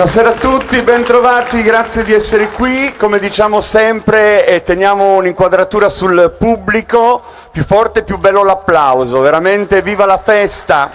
Buonasera a tutti, bentrovati, grazie di essere qui. Come diciamo sempre, teniamo un'inquadratura sul pubblico, più forte e più bello l'applauso, veramente viva la festa!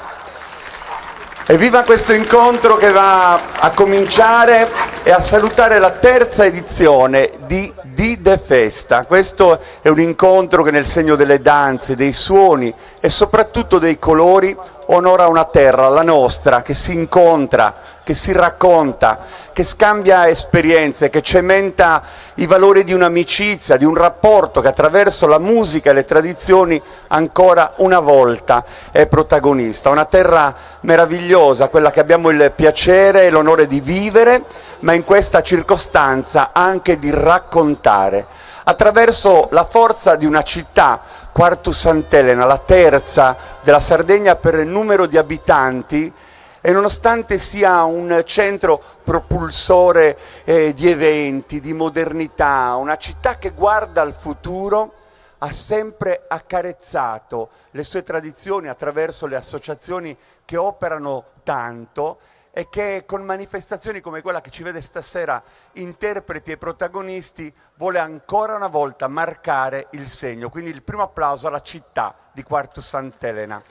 E viva questo incontro che va a cominciare e a salutare la terza edizione di The Festa. Questo è un incontro che nel segno delle danze, dei suoni e soprattutto dei colori onora una terra, la nostra, che si incontra, che si racconta, che scambia esperienze, che cementa i valori di un'amicizia, di un rapporto che attraverso la musica e le tradizioni ancora una volta è protagonista. Una terra meravigliosa, quella che abbiamo il piacere e l'onore di vivere, ma in questa circostanza anche di raccontare. Attraverso la forza di una città, Quartu Sant'Elena, la terza della Sardegna per numero di abitanti, e nonostante sia un centro propulsore di eventi, di modernità, una città che guarda al futuro, ha sempre accarezzato le sue tradizioni attraverso le associazioni che operano tanto e che con manifestazioni come quella che ci vede stasera interpreti e protagonisti vuole ancora una volta marcare il segno. Quindi il primo applauso alla città di Quartu Sant'Elena.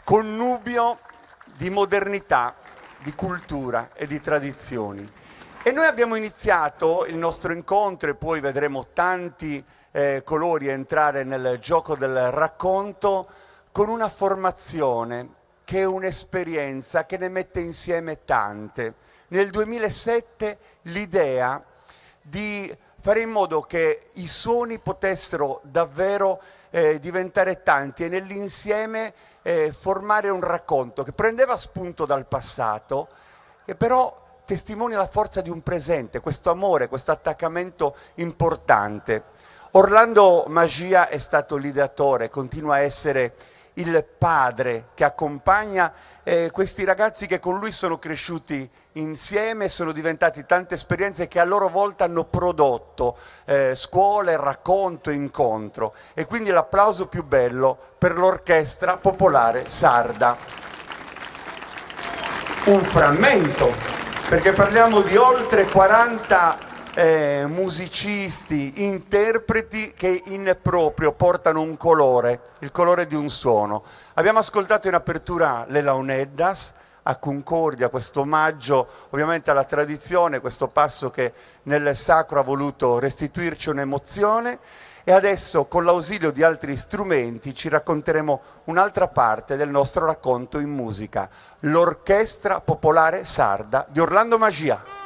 Connubio di modernità, di cultura e di tradizioni. E noi abbiamo iniziato il nostro incontro, e poi vedremo tanti colori entrare nel gioco del racconto, con una formazione che è un'esperienza che ne mette insieme tante. Nel 2007 l'idea di fare in modo che i suoni potessero davvero diventare tanti e nell'insieme formare un racconto che prendeva spunto dal passato e però testimonia la forza di un presente, questo amore, questo attaccamento importante. Orlando Magia è stato l'ideatore, continua a essere il padre che accompagna questi ragazzi che con lui sono cresciuti insieme, sono diventati tante esperienze che a loro volta hanno prodotto scuole, racconto, incontro. E quindi l'applauso più bello per l'Orchestra Popolare Sarda. Un frammento, perché parliamo di oltre 40 musicisti, interpreti che in proprio portano un colore, il colore di un suono. Abbiamo ascoltato in apertura le Launeddas a Concordia, questo omaggio ovviamente alla tradizione, questo passo che nel sacro ha voluto restituirci un'emozione, e adesso con l'ausilio di altri strumenti ci racconteremo un'altra parte del nostro racconto in musica, l'Orchestra Popolare Sarda di Orlando Magia.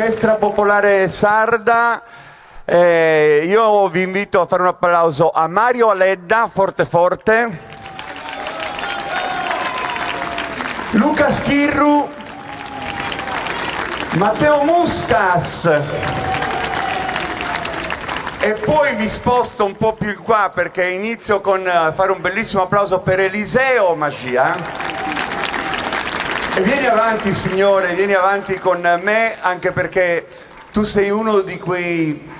Orchestra Popolare Sarda. Io vi invito a fare un applauso a Mario Aledda, forte forte, Luca Schirru, Matteo Muscas, e poi vi sposto un po' più in qua perché inizio con fare un bellissimo applauso per Eliseo Magia. E vieni avanti, signore, vieni avanti con me, anche perché tu sei uno di quei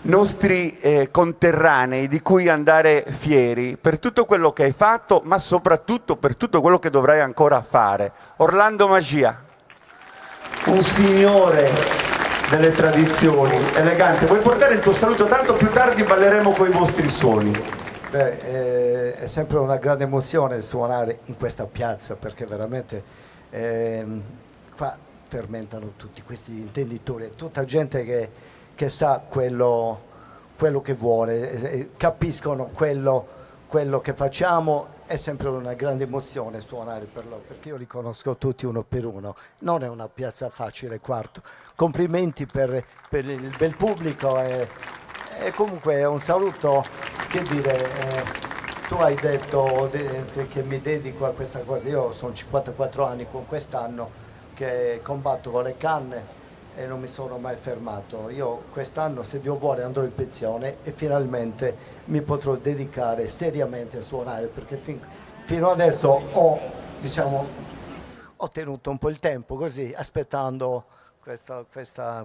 nostri conterranei di cui andare fieri per tutto quello che hai fatto, ma soprattutto per tutto quello che dovrai ancora fare. Orlando Magia, un signore delle tradizioni, elegante. Vuoi portare il tuo saluto? Tanto più tardi balleremo con i vostri suoni. Beh, è sempre una grande emozione suonare in questa piazza, perché veramente qua fermentano tutti questi intenditori, tutta gente che sa quello che vuole, capiscono quello che facciamo. È sempre una grande emozione suonare per loro, perché io li conosco tutti uno per uno. Non è una piazza facile, Quarto. Complimenti per il bel pubblico e comunque un saluto, che dire. Tu hai detto che mi dedico a questa cosa. Io sono 54 anni con quest'anno che combatto con le canne e non mi sono mai fermato. Io quest'anno, se Dio vuole, andrò in pensione e finalmente mi potrò dedicare seriamente a suonare, perché fino adesso ho tenuto un po' il tempo così, aspettando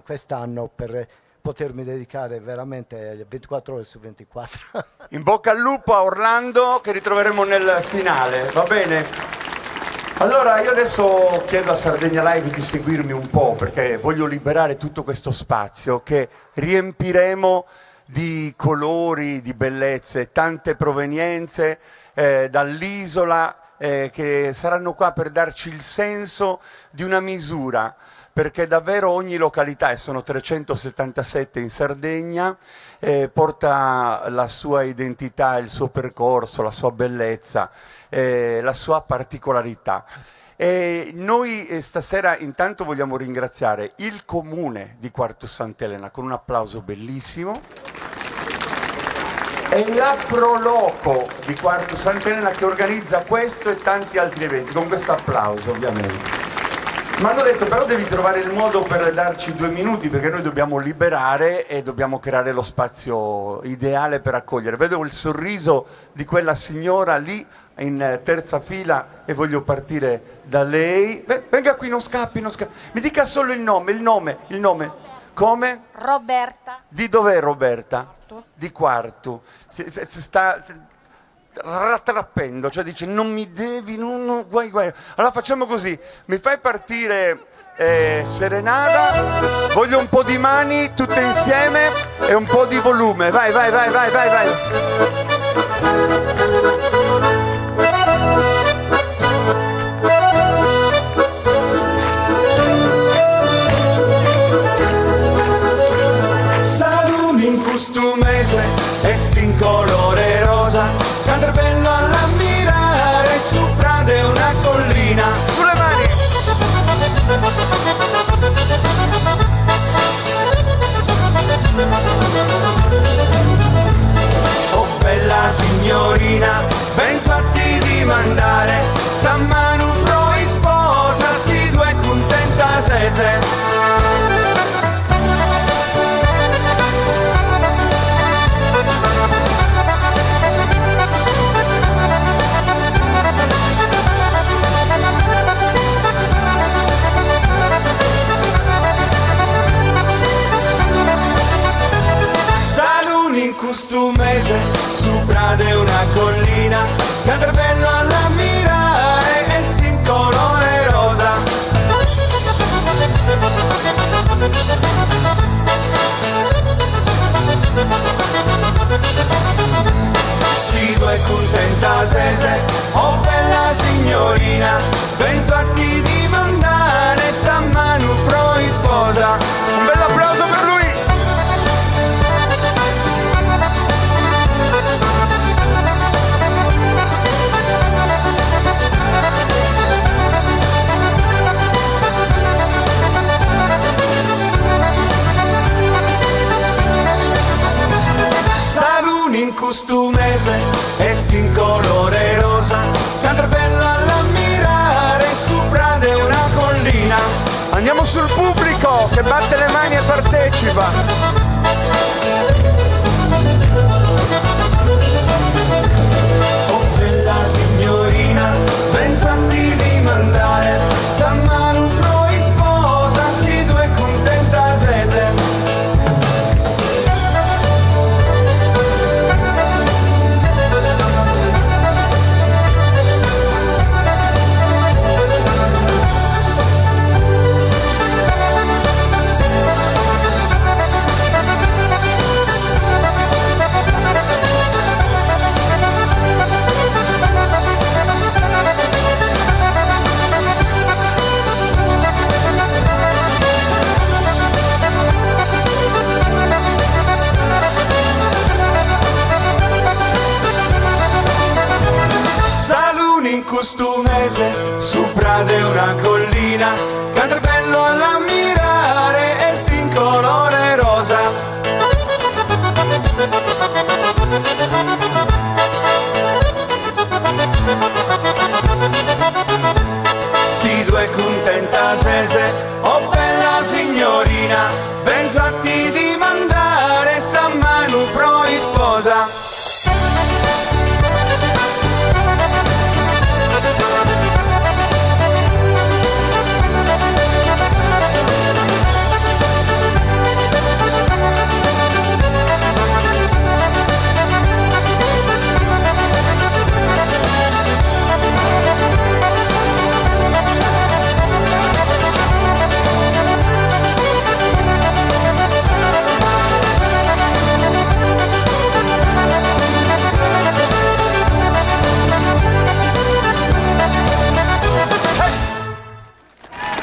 quest'anno per potermi dedicare veramente 24 ore su 24. In bocca al lupo a Orlando, che ritroveremo nel finale, va bene? Allora io adesso chiedo a Sardegna Live di seguirmi un po', perché voglio liberare tutto questo spazio che riempiremo di colori, di bellezze, tante provenienze dall'isola che saranno qua per darci il senso di una misura, perché davvero ogni località, e sono 377 in Sardegna, porta la sua identità, il suo percorso, la sua bellezza, la sua particolarità. E noi stasera intanto vogliamo ringraziare il comune di Quartu Sant'Elena con un applauso bellissimo, e la Proloco di Quartu Sant'Elena che organizza questo e tanti altri eventi, con questo applauso ovviamente. Mi hanno detto però devi trovare il modo per darci 2 minuti, perché noi dobbiamo liberare e dobbiamo creare lo spazio ideale per accogliere. Vedo il sorriso di quella signora lì in terza fila e voglio partire da lei. Venga qui, non scappi, non scappi. Mi dica solo il nome. Come? Roberta. Di dov'è Roberta? Quartu. Di Quartu. Si sta rattrappendo, cioè dice non mi devi, guai. Allora facciamo così, mi fai partire Serenada, voglio un po' di mani tutte insieme e un po' di volume, vai. Salumi in costumese e in colore rosa, canter bello all'ammirare, sopra di una collina, sulle mani! Oh bella signorina, ben fatti di mandare, San Manu pro sposa, si due contenta sese. Costumese, sopra di una collina, canter bello all'ammirare e in colore rosa. Si due contenta sese, oh bella signorina, ben fatti di mandare, San Manu pro sposa. Un bel applauso per lui! in costumese, eschi in colore rosa, tanto bello all'ammirare, sopra di una collina. Andiamo sul pubblico che batte le mani e partecipa. Oh bella signorina, ben fatti di mandare, San Manu pro in sposa, si due contenta sese. In costumese, sopra di una collina, tanto bello all'ammirare, esti in colore rosa. Si due contenta sese, oh bella signorina, ben fatti di mandare, San Manu pro in sposa.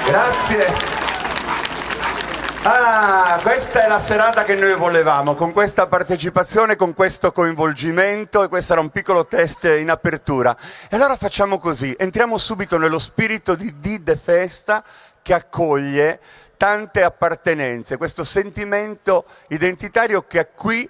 Grazie. Questa è la serata che noi volevamo, con questa partecipazione, con questo coinvolgimento, e questo era un piccolo test in apertura. E allora facciamo così, entriamo subito nello spirito di De Festa, che accoglie tante appartenenze, questo sentimento identitario che qui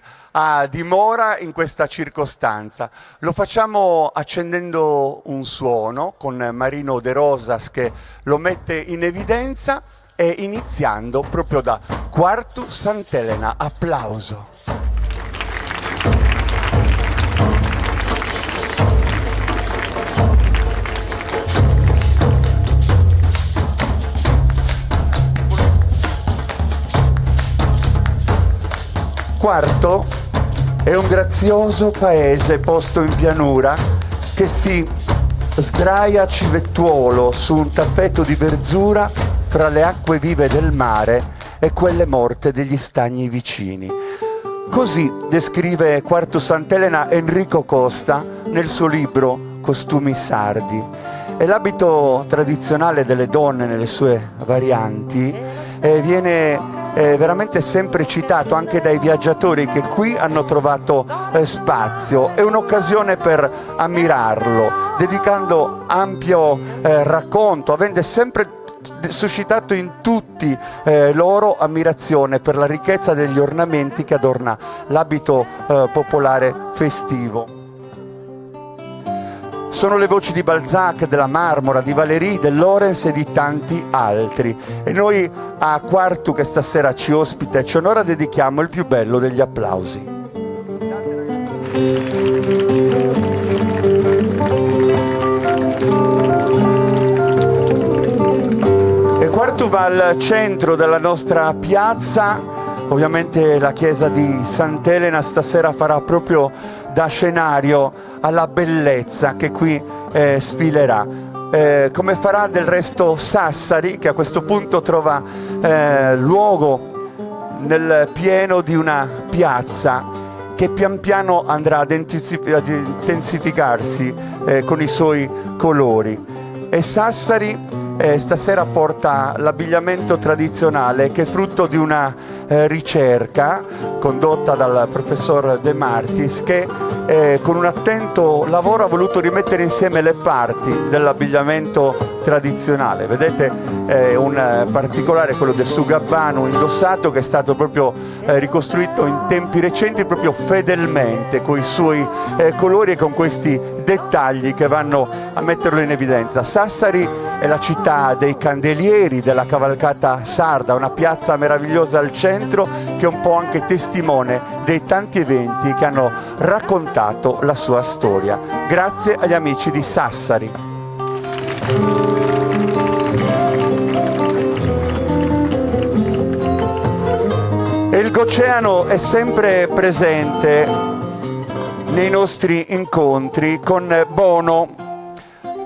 dimora in questa circostanza. Lo facciamo accendendo un suono con Marino De Rosas che lo mette in evidenza e iniziando proprio da Quartu Sant'Elena. Applauso. Quarto è un grazioso paese posto in pianura che si sdraia civettuolo su un tappeto di verzura fra le acque vive del mare e quelle morte degli stagni vicini. Così descrive Quartu Sant'Elena Enrico Costa nel suo libro Costumi sardi. E l'abito tradizionale delle donne nelle sue varianti viene veramente sempre citato anche dai viaggiatori che qui hanno trovato spazio. È un'occasione per ammirarlo, dedicando ampio racconto, avendo sempre suscitato in tutti loro ammirazione per la ricchezza degli ornamenti che adorna l'abito popolare festivo. Sono le voci di Balzac, della Marmora, di Valéry, del Lorenz e di tanti altri. E noi a Quartu, che stasera ci ospita e ci onora, dedichiamo il più bello degli applausi. E Quartu va al centro della nostra piazza. Ovviamente la chiesa di Sant'Elena stasera farà proprio da scenario alla bellezza che qui sfilerà, come farà del resto Sassari, che a questo punto trova luogo nel pieno di una piazza che pian piano andrà ad intensificarsi con i suoi colori. E Sassari stasera porta l'abbigliamento tradizionale che è frutto di una ricerca condotta dal professor De Martis che con un attento lavoro ha voluto rimettere insieme le parti dell'abbigliamento tradizionale. Vedete un particolare, quello del Sugabbano indossato, che è stato proprio ricostruito in tempi recenti proprio fedelmente con i suoi colori e con questi dettagli che vanno a metterlo in evidenza. Sassari è la città dei candelieri, della cavalcata sarda, una piazza meravigliosa al centro che è un po' anche testimone dei tanti eventi che hanno raccontato la sua storia. Grazie agli amici di Sassari. E il Goceano è sempre presente nei nostri incontri con Bono.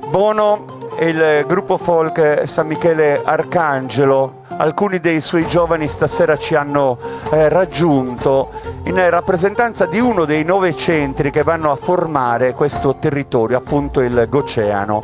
Bono e il gruppo folk San Michele Arcangelo. Alcuni dei suoi giovani stasera ci hanno raggiunto in rappresentanza di uno dei 9 centri che vanno a formare questo territorio, appunto il Goceano.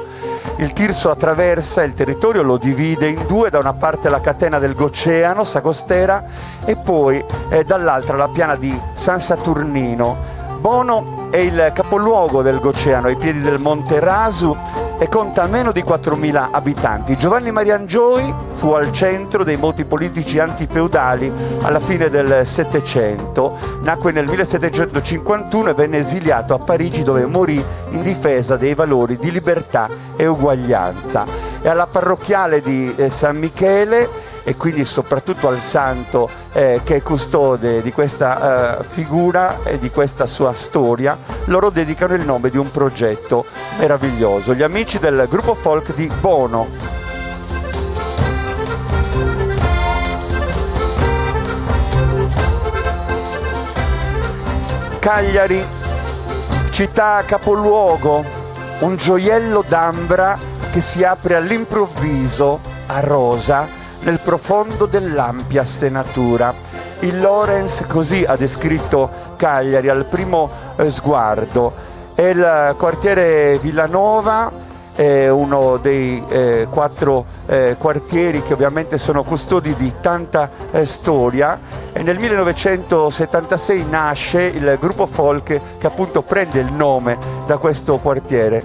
Il Tirso attraversa il territorio, lo divide in due: da una parte la catena del Goceano, Sagostera, e poi dall'altra la piana di San Saturnino. Bono è il capoluogo del Goceano, ai piedi del Monte Rasu, e conta meno di 4.000 abitanti. Giovanni Maria Angioi fu al centro dei moti politici antifeudali alla fine del Settecento. Nacque nel 1751 e venne esiliato a Parigi, dove morì in difesa dei valori di libertà e uguaglianza. E alla parrocchiale di San Michele, e quindi soprattutto al santo che è custode di questa figura e di questa sua storia, loro dedicano il nome di un progetto meraviglioso, gli amici del gruppo folk di Bono. Cagliari, città capoluogo, un gioiello d'ambra che si apre all'improvviso a rosa nel profondo dell'ampia senatura. Il Lorenz così ha descritto Cagliari al primo sguardo. È il quartiere Villanova, è uno dei 4 quartieri che ovviamente sono custodi di tanta storia, e nel 1976 nasce il gruppo folk che appunto prende il nome da questo quartiere.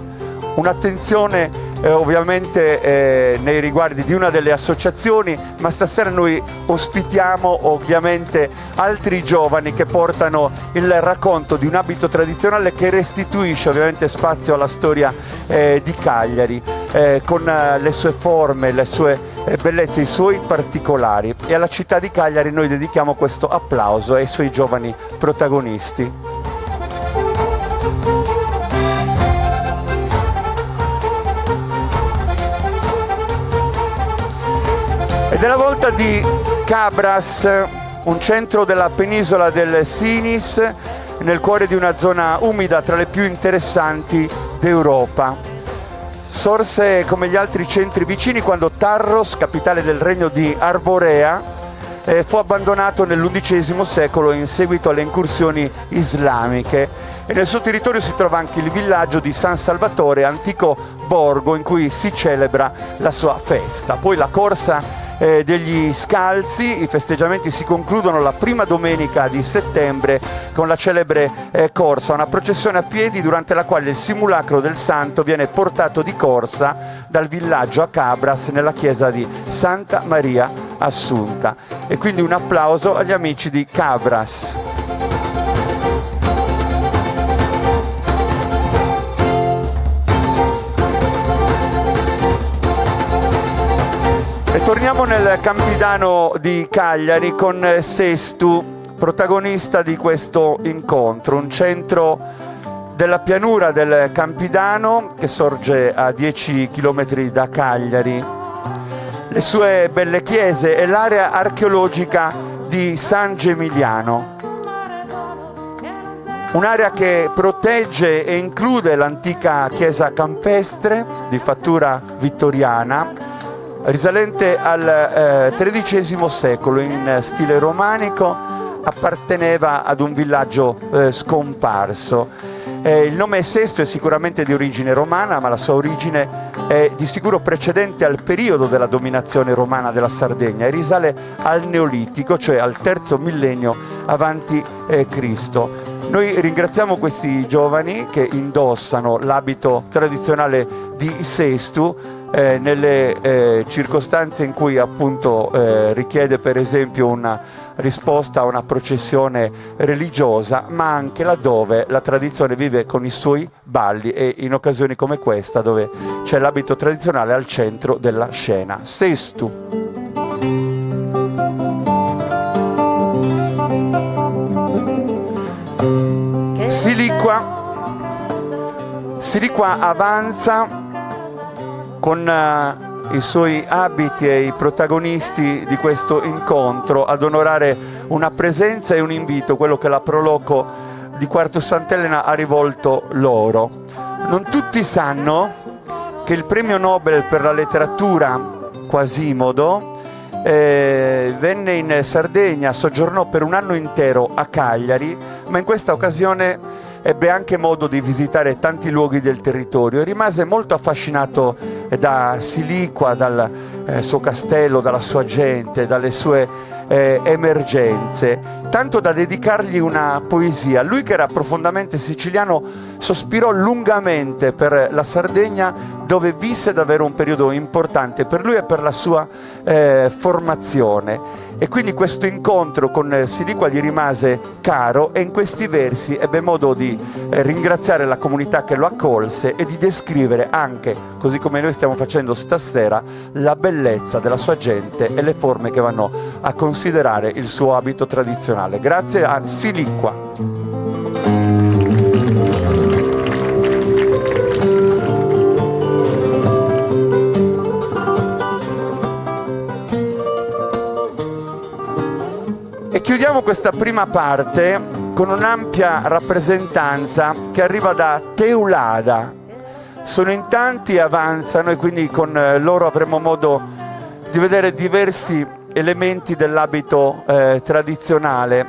Un'attenzione ovviamente nei riguardi di una delle associazioni, ma stasera noi ospitiamo ovviamente altri giovani che portano il racconto di un abito tradizionale che restituisce ovviamente spazio alla storia di Cagliari, con le sue forme, le sue bellezze, i suoi particolari. E alla città di Cagliari noi dedichiamo questo applauso ai suoi giovani protagonisti. Ed è la volta di Cabras, un centro della penisola del Sinis, nel cuore di una zona umida tra le più interessanti d'Europa. Sorse come gli altri centri vicini quando Tarros, capitale del regno di Arborea, fu abbandonato nell'XI secolo in seguito alle incursioni islamiche, e nel suo territorio si trova anche il villaggio di San Salvatore, antico borgo in cui si celebra la sua festa. Poi la corsa degli scalzi, i festeggiamenti si concludono la prima domenica di settembre con la celebre corsa, una processione a piedi durante la quale il simulacro del santo viene portato di corsa dal villaggio a Cabras nella chiesa di Santa Maria Assunta. E quindi un applauso agli amici di Cabras. E torniamo nel Campidano di Cagliari con Sestu, protagonista di questo incontro, un centro della pianura del Campidano che sorge a 10 chilometri da Cagliari. Le sue belle chiese e l'area archeologica di San Gemiliano. Un'area che protegge e include l'antica chiesa campestre di fattura vittoriana, risalente al XIII secolo, in stile romanico, apparteneva ad un villaggio scomparso. Il nome Sesto è sicuramente di origine romana, ma la sua origine è di sicuro precedente al periodo della dominazione romana della Sardegna e risale al Neolitico, cioè al terzo millennio avanti Cristo. Noi ringraziamo questi giovani che indossano l'abito tradizionale di Sestu nelle circostanze in cui appunto richiede per esempio una risposta a una processione religiosa, ma anche laddove la tradizione vive con i suoi balli e in occasioni come questa dove c'è l'abito tradizionale al centro della scena. Sestu. Siliqua avanza con i suoi abiti e i protagonisti di questo incontro ad onorare una presenza e un invito, quello che la Proloco di Quarto Sant'Elena ha rivolto loro. Non tutti sanno che il premio Nobel per la letteratura Quasimodo venne in Sardegna, soggiornò per un anno intero a Cagliari, ma in questa occasione ebbe anche modo di visitare tanti luoghi del territorio e rimase molto affascinato da Siliqua, dal suo castello, dalla sua gente, dalle sue emergenze, tanto da dedicargli una poesia. Lui, che era profondamente siciliano, sospirò lungamente per la Sardegna, dove visse davvero un periodo importante per lui e per la sua formazione. E quindi questo incontro con Siliqua gli rimase caro e in questi versi ebbe modo di ringraziare la comunità che lo accolse e di descrivere anche, così come noi stiamo facendo stasera, la bellezza della sua gente e le forme che vanno a considerare il suo abito tradizionale. Grazie a Siliqua. Chiudiamo questa prima parte con un'ampia rappresentanza che arriva da Teulada. Sono in tanti, avanzano, e quindi con loro avremo modo di vedere diversi elementi dell'abito tradizionale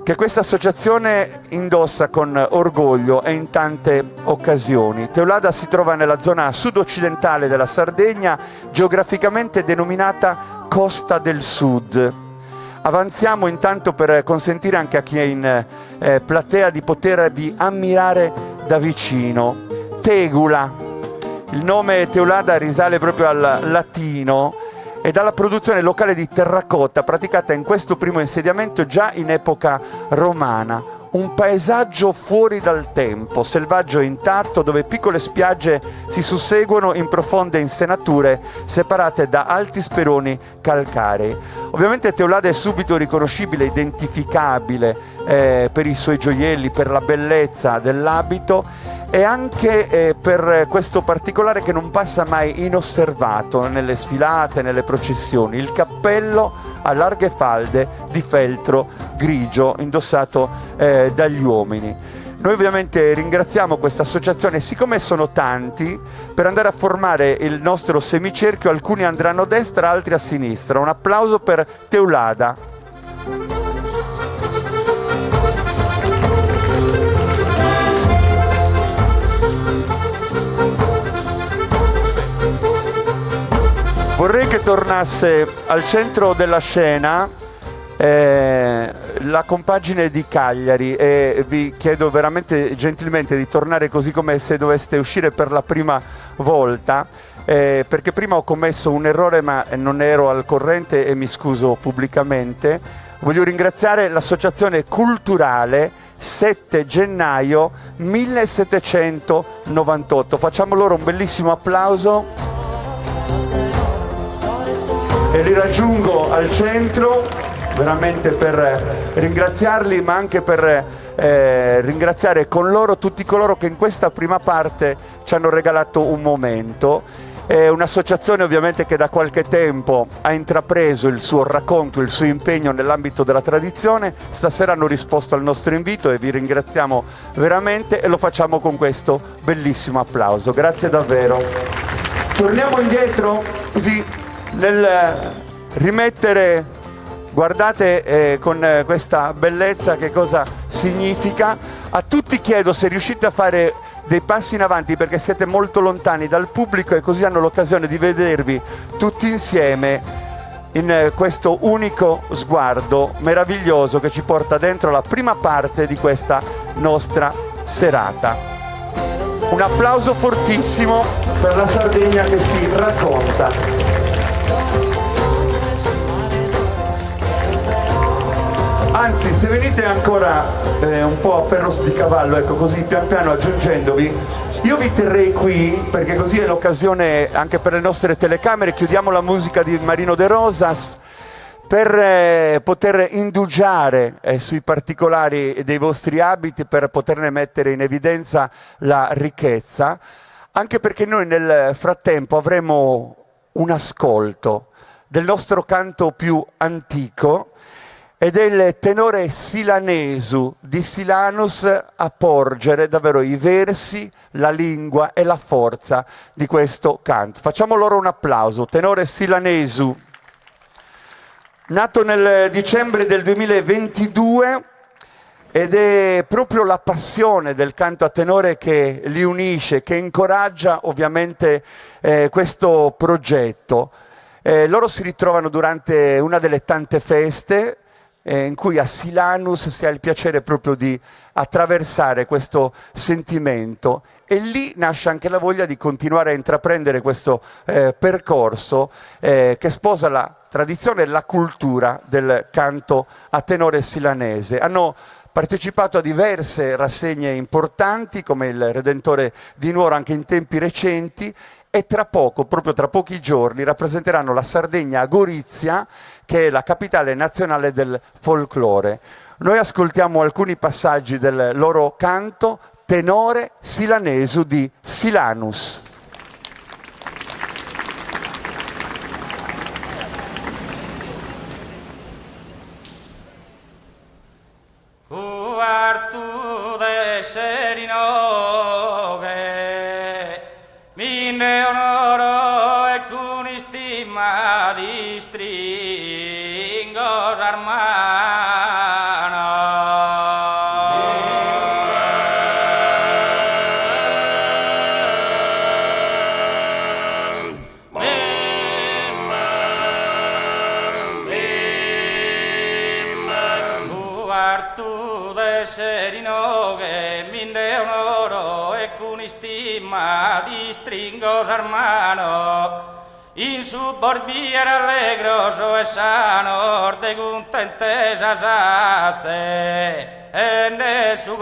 che questa associazione indossa con orgoglio e in tante occasioni. Teulada si trova nella zona sud-occidentale della Sardegna, geograficamente denominata Costa del Sud. Avanziamo intanto per consentire anche a chi è in platea di potervi ammirare da vicino. Tegula, il nome Teulada risale proprio al latino e dalla produzione locale di terracotta praticata in questo primo insediamento già in epoca romana. Un paesaggio fuori dal tempo, selvaggio e intatto, dove piccole spiagge si susseguono in profonde insenature separate da alti speroni calcarei. Ovviamente Teulada è subito riconoscibile, identificabile per i suoi gioielli, per la bellezza dell'abito e anche per questo particolare che non passa mai inosservato nelle sfilate, nelle processioni, il cappello a larghe falde di feltro grigio indossato dagli uomini. Noi ovviamente ringraziamo questa associazione, siccome sono tanti, per andare a formare il nostro semicerchio alcuni andranno a destra, altri a sinistra. Un applauso per Teulada. Vorrei che tornasse al centro della scena la compagine di Cagliari e vi chiedo veramente gentilmente di tornare così come se doveste uscire per la prima volta, perché prima ho commesso un errore ma non ero al corrente e mi scuso pubblicamente. Voglio ringraziare l'associazione culturale 7 gennaio 1798. Facciamo loro un bellissimo applauso. E li raggiungo al centro veramente per ringraziarli, ma anche per ringraziare con loro tutti coloro che in questa prima parte ci hanno regalato un momento. È un'associazione ovviamente che da qualche tempo ha intrapreso il suo racconto, il suo impegno nell'ambito della tradizione. Stasera hanno risposto al nostro invito e vi ringraziamo veramente e lo facciamo con questo bellissimo applauso. Grazie davvero. Torniamo indietro così nel rimettere, guardate con questa bellezza che cosa significa. A tutti chiedo se riuscite a fare dei passi in avanti perché siete molto lontani dal pubblico e così hanno l'occasione di vedervi tutti insieme in questo unico sguardo meraviglioso che ci porta dentro la prima parte di questa nostra serata. Un applauso fortissimo per la Sardegna che si racconta. Anzi, se venite ancora un po' a ferro di cavallo, ecco, così pian piano aggiungendovi, io vi terrei qui perché così è l'occasione anche per le nostre telecamere. Chiudiamo la musica di Marino De Rosas per poter indugiare sui particolari dei vostri abiti, per poterne mettere in evidenza la ricchezza, anche perché noi nel frattempo avremo un ascolto del nostro canto più antico ed è il tenore Silanesu di Silanus a porgere davvero i versi, la lingua e la forza di questo canto. Facciamo loro un applauso. Tenore Silanesu, nato nel dicembre del 2022, ed è proprio la passione del canto a tenore che li unisce, che incoraggia ovviamente questo progetto. Loro si ritrovano durante una delle tante feste in cui a Silanus si ha il piacere proprio di attraversare questo sentimento, e lì nasce anche la voglia di continuare a intraprendere questo percorso che sposa la tradizione e la cultura del canto a tenore silanese. Hanno partecipato a diverse rassegne importanti come il Redentore di Nuoro anche in tempi recenti, e tra poco, proprio tra pochi giorni, rappresenteranno la Sardegna a Gorizia, che è la capitale nazionale del folklore. Noi ascoltiamo alcuni passaggi del loro canto, Tenore Silanesu di Silanus. Artu de Serinoge, mine onoro e con istima di stringos armano. Artu de Serinoge, mine onoro e con istima di stringos armano. In su borbiere allegroso e sano, de contentesa sace, e ne su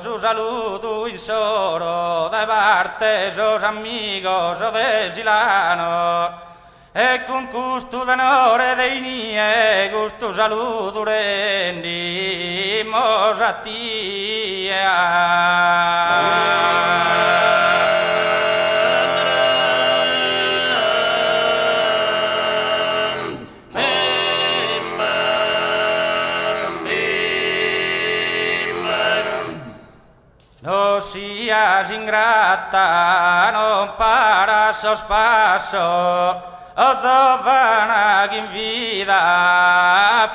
su saludo insoro da parte sos amigos de Silano, e con gusto d'onore dei nie gusto saludo rendimos a ti no sias ingrata, non para sospasso, o giovana che in vida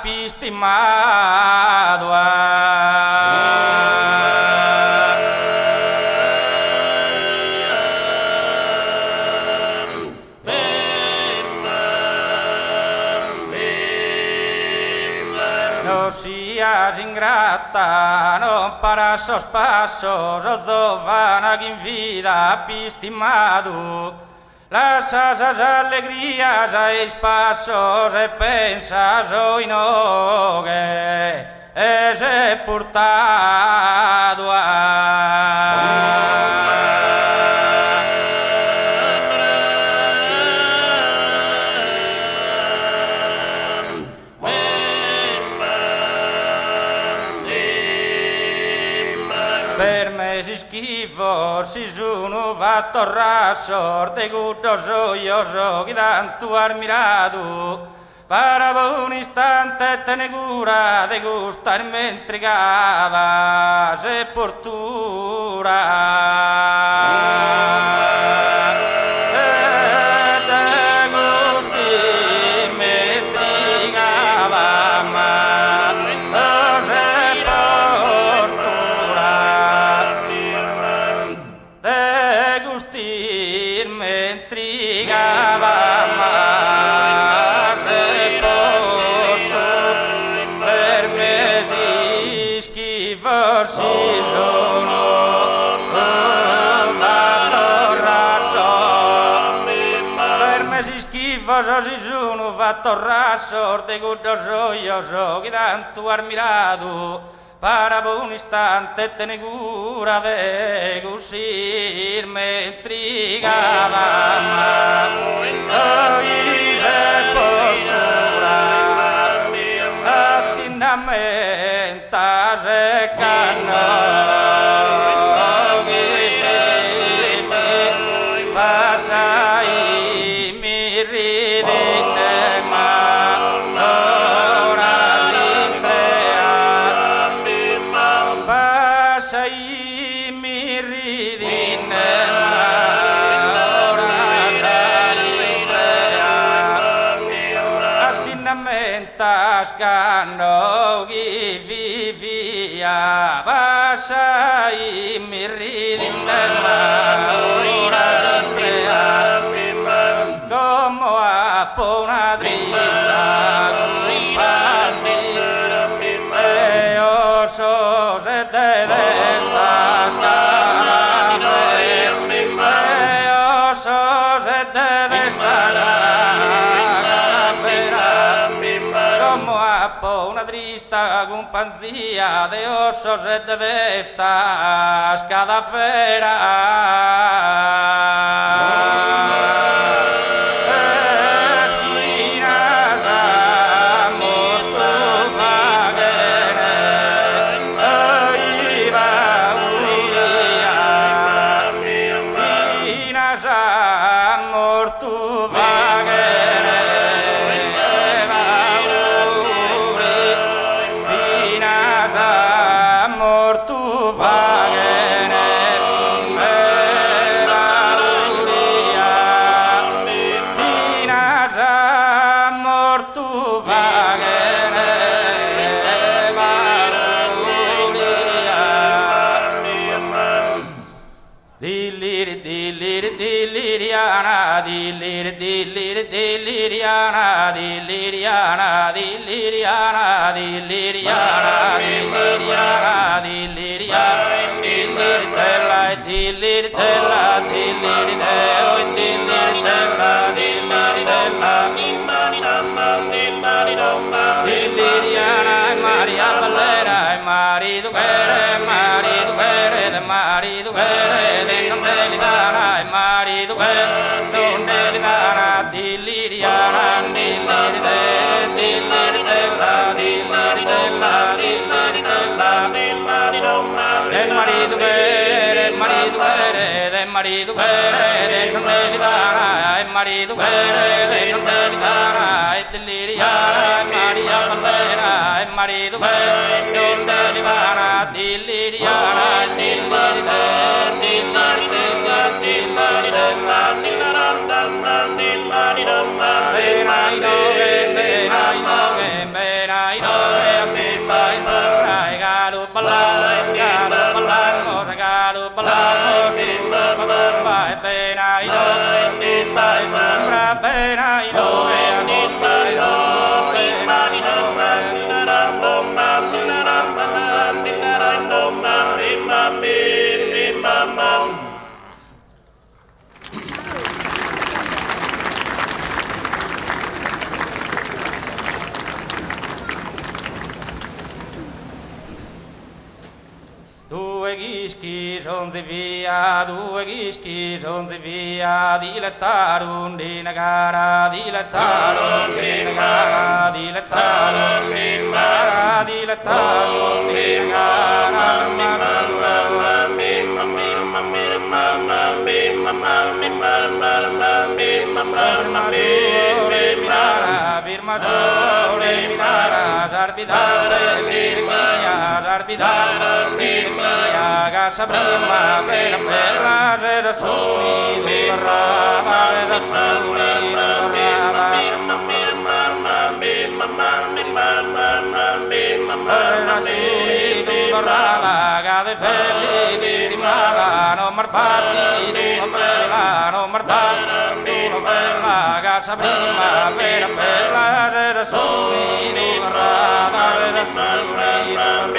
no sias ingrata, non para sospassos, o giovana che in vida pistimado. Lasas as alegrías a espaços e pensas o inogue e sepultado per me si schifo, si sono fatto raso, te gusto soglioso che tanto har mirado, para un instante tener cura de gustarme intrigada sepultura. Giuno va torrasso de gudo gioioso che tanto admirato para un istante tener cura de gusirme intrigada y sepoltura attinamenta recano Tascano chi vivia bascia i miridine ora entrea come a una trista companzi e oso se te destas e oso se te destas una trista compañía de osos de estas cadaveras. Marido quere, de non deli dana, marido quere, non deli dana, dilliriana, dilliri della, dilliri della, del marido quere, de non deli dana, marido quere, de non deli dana, dilliriana, Maria Ballera, marido quere, non deli dana, dilliriana, Due ghischi sonzi via, dilettarum di negara, dilettarum di negara, dilettarum di negara, dilettarum di negara, firma sole minara sarbidale mia sarbidale mia casa prima bella bella era soli dorada era soli dorada era soli dorada cade feliz estimada no marbati no bella no marbati no bella casa prima bella bella era soli dorada era soli dorada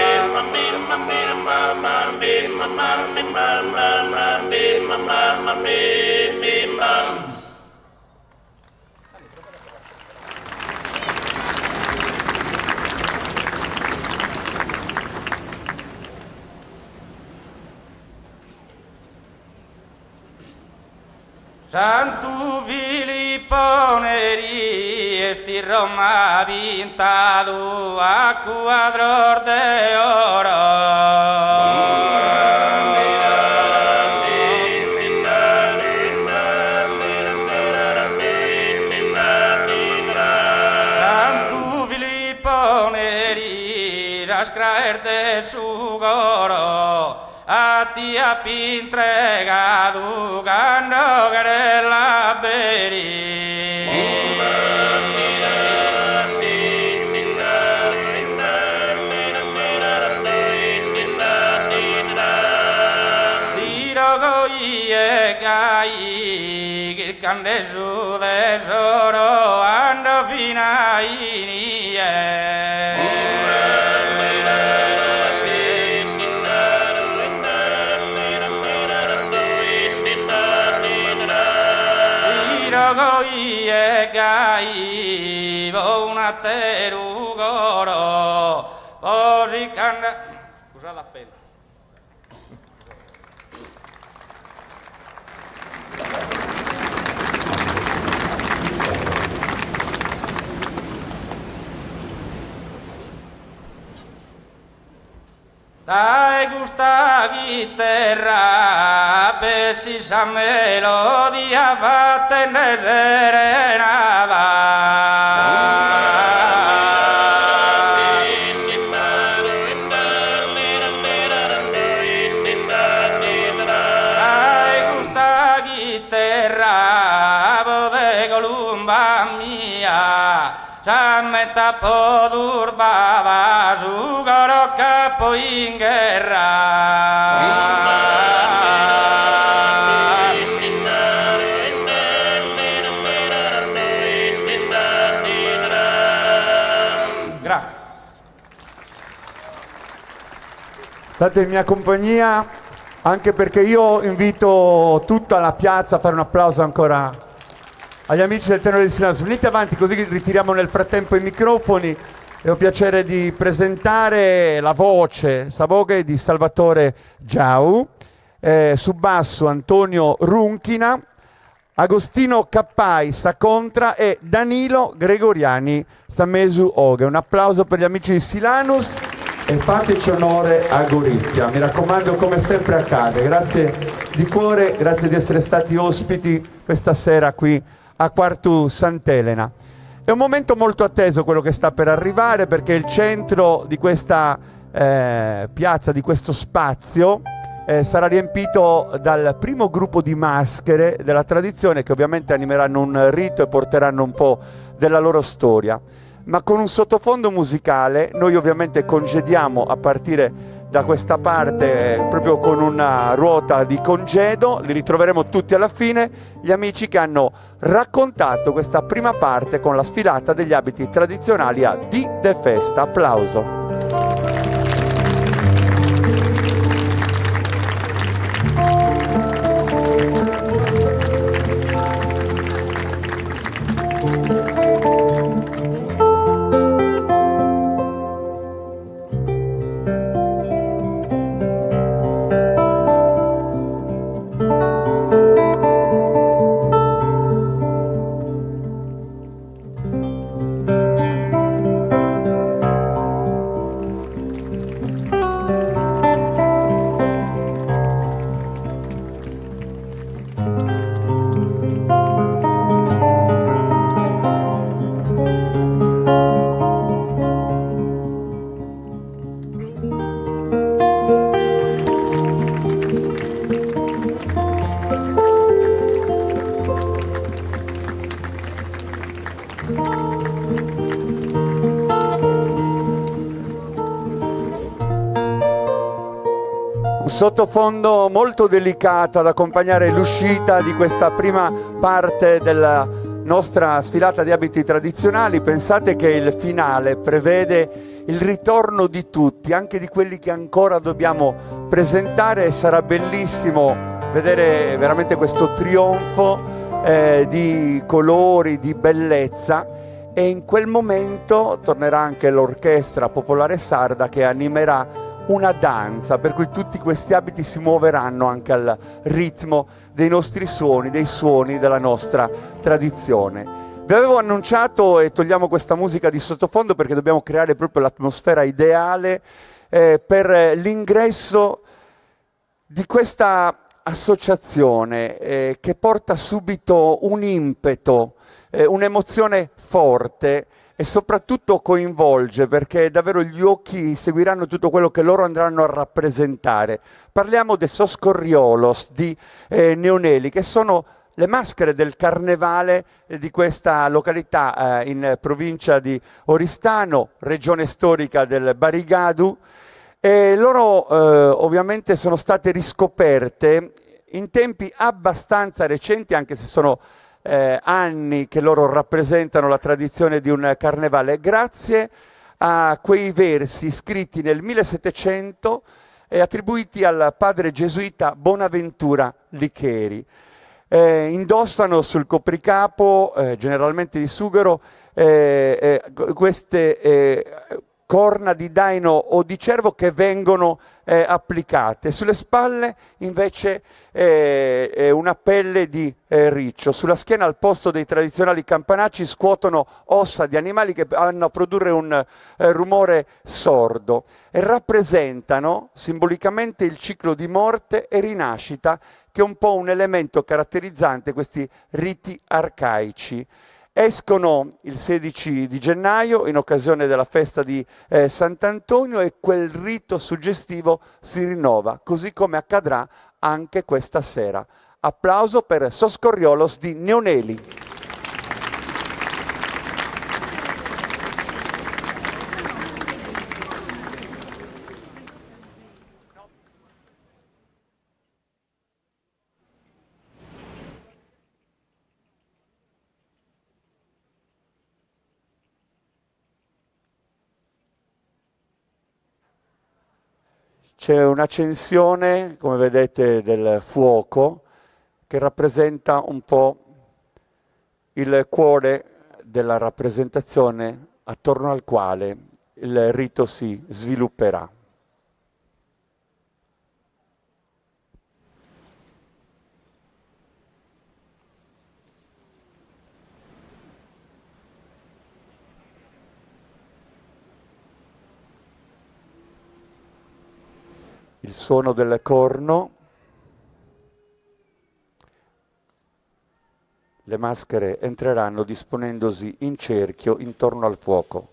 Santo Filippo Neri, esti Roma pintado a cuadros de oro. Santo Filippo Neri, rascraerte su goro. A ti ha entregado gano la beri. Tiro goye gai, il cande su tesoro ando fina inie. Goye gai una terugoro così canda scusate appena dai gusta chitarra precisa melodia fatta in serenata dai gusta chitarra de columba mia Sameta podurbava su goro capo in guerra. Grazie. State in mia compagnia, anche perché io invito tutta la piazza a fare un applauso ancora agli amici del Tenore di Silano. Venite avanti così ritiriamo nel frattempo i microfoni e ho piacere di presentare la voce Savoghe di Salvatore Giau, su basso Antonio Runchina, Agostino Cappai Sacontra e Danilo Gregoriani Samesu Oghe. Un applauso per gli amici di Silanus e fateci onore a Gorizia. Mi raccomando, come sempre accade. Grazie di cuore, grazie di essere stati ospiti questa sera qui a Quartu Sant'Elena. È un momento molto atteso quello che sta per arrivare, perché il centro di questa piazza, di questo spazio, sarà riempito dal primo gruppo di maschere della tradizione, che ovviamente animeranno un rito e porteranno un po' della loro storia. Ma con un sottofondo musicale noi ovviamente congediamo a partire da questa parte, proprio con una ruota di congedo. Li ritroveremo tutti alla fine, gli amici che hanno raccontato questa prima parte con la sfilata degli abiti tradizionali a Di De Festa. Applauso. sottofondo molto delicato ad accompagnare l'uscita di questa prima parte della nostra sfilata di abiti tradizionali. Pensate che il finale prevede il ritorno di tutti, anche di quelli che ancora dobbiamo presentare, e sarà bellissimo vedere veramente questo trionfo di colori, di bellezza, e in quel momento tornerà anche l'orchestra popolare sarda che animerà una danza, per cui tutti questi abiti si muoveranno anche al ritmo dei nostri suoni, dei suoni della nostra tradizione. Vi avevo annunciato, e togliamo questa musica di sottofondo perché dobbiamo creare proprio l'atmosfera ideale per l'ingresso di questa associazione che porta subito un impeto, un'emozione forte, e soprattutto coinvolge, perché davvero gli occhi seguiranno tutto quello che loro andranno a rappresentare. Parliamo dei Soscorriolos di Neoneli, che sono le maschere del carnevale di questa località in provincia di Oristano, regione storica del Barigadu, e loro ovviamente sono state riscoperte in tempi abbastanza recenti, anche se sono anni che loro rappresentano la tradizione di un carnevale, grazie a quei versi scritti nel 1700 e attribuiti al padre gesuita Bonaventura Licheri. Indossano sul copricapo, generalmente di sughero, queste corna di daino o di cervo che vengono applicate. Sulle spalle invece una pelle di riccio. Sulla schiena, al posto dei tradizionali campanacci, scuotono ossa di animali che vanno a produrre un rumore sordo, e rappresentano simbolicamente il ciclo di morte e rinascita, che è un po' un elemento caratterizzante questi riti arcaici. Escono il 16 di gennaio in occasione della festa di Sant'Antonio, e quel rito suggestivo si rinnova, così come accadrà anche questa sera. Applauso per Soscorriolos di Neoneli. C'è un'accensione, come vedete, del fuoco, che rappresenta un po' il cuore della rappresentazione attorno al quale il rito si svilupperà. Il suono del corno, le maschere entreranno disponendosi in cerchio intorno al fuoco.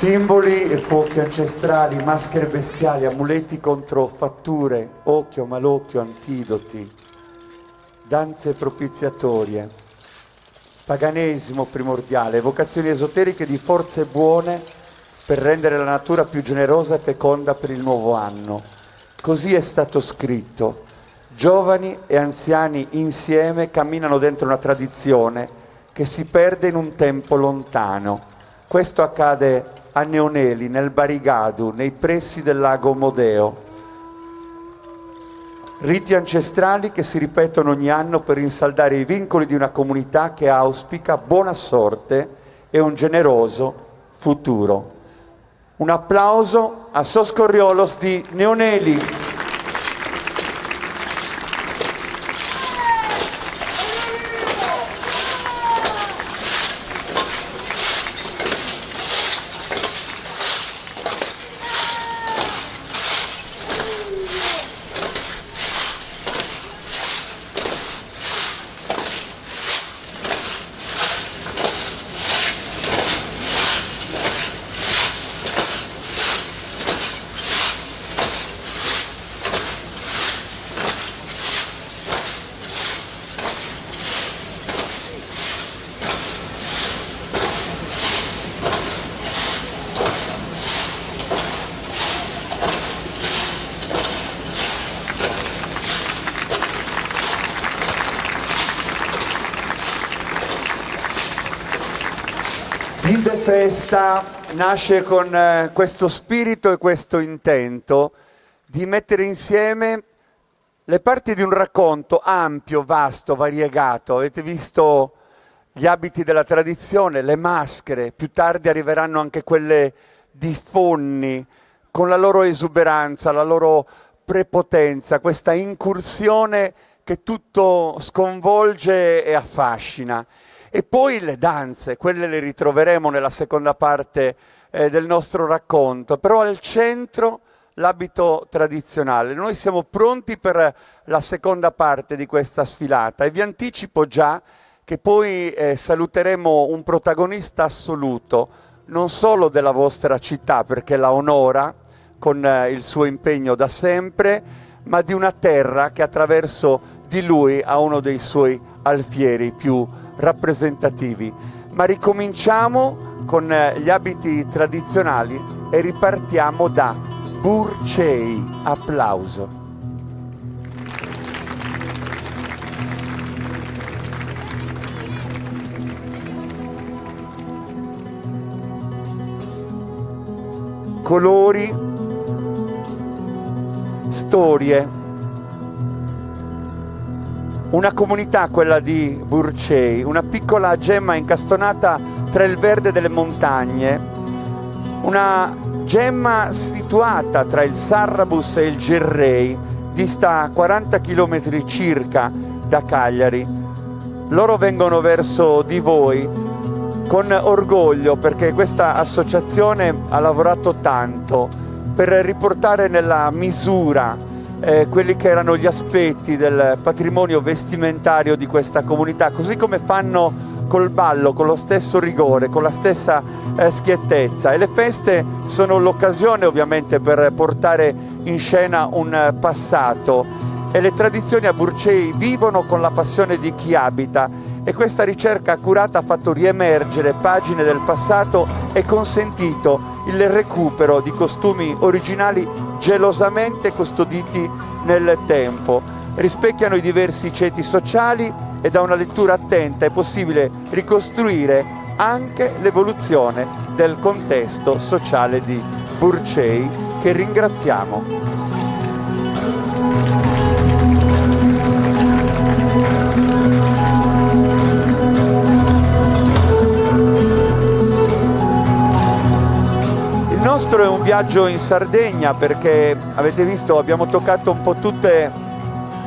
Simboli e fuochi ancestrali, maschere bestiali, amuleti contro fatture, occhio, malocchio, antidoti, danze propiziatorie, paganesimo primordiale, evocazioni esoteriche di forze buone per rendere la natura più generosa e feconda per il nuovo anno. Così è stato scritto. Giovani e anziani insieme camminano dentro una tradizione che si perde in un tempo lontano. Questo accade a Neoneli, nel Barigadu, nei pressi del lago Modeo. Riti ancestrali che si ripetono ogni anno per rinsaldare i vincoli di una comunità che auspica buona sorte e un generoso futuro. Un applauso a Sos Corriolos di Neoneli. Vide Festa nasce con questo spirito e questo intento di mettere insieme le parti di un racconto ampio, vasto, variegato. Avete visto gli abiti della tradizione, le maschere, più tardi arriveranno anche quelle di Fonni, con la loro esuberanza, la loro prepotenza, questa incursione che tutto sconvolge e affascina. E poi le danze, quelle le ritroveremo nella seconda parte del nostro racconto, però al centro l'abito tradizionale. Noi siamo pronti per la seconda parte di questa sfilata e vi anticipo già che poi saluteremo un protagonista assoluto, non solo della vostra città, perché la onora con il suo impegno da sempre, ma di una terra che attraverso di lui ha uno dei suoi alfieri più rappresentativi. Ma ricominciamo con gli abiti tradizionali e ripartiamo da Burcei. Applauso. Colori, storie. Una comunità, quella di Burcei, una piccola gemma incastonata tra il verde delle montagne, una gemma situata tra il Sarrabus e il Gerrei, dista 40 km circa da Cagliari. Loro vengono verso di voi con orgoglio perché questa associazione ha lavorato tanto per riportare nella misura quelli che erano gli aspetti del patrimonio vestimentario di questa comunità, così come fanno col ballo, con lo stesso rigore, con la stessa schiettezza. E le feste sono l'occasione ovviamente per portare in scena un passato, e le tradizioni a Burcei vivono con la passione di chi abita, e questa ricerca accurata ha fatto riemergere pagine del passato e consentito il recupero di costumi originali gelosamente custoditi nel tempo. Rispecchiano i diversi ceti sociali e da una lettura attenta è possibile ricostruire anche l'evoluzione del contesto sociale di Burcei, che ringraziamo. Il nostro è un viaggio in Sardegna perché, avete visto, abbiamo toccato un po' tutte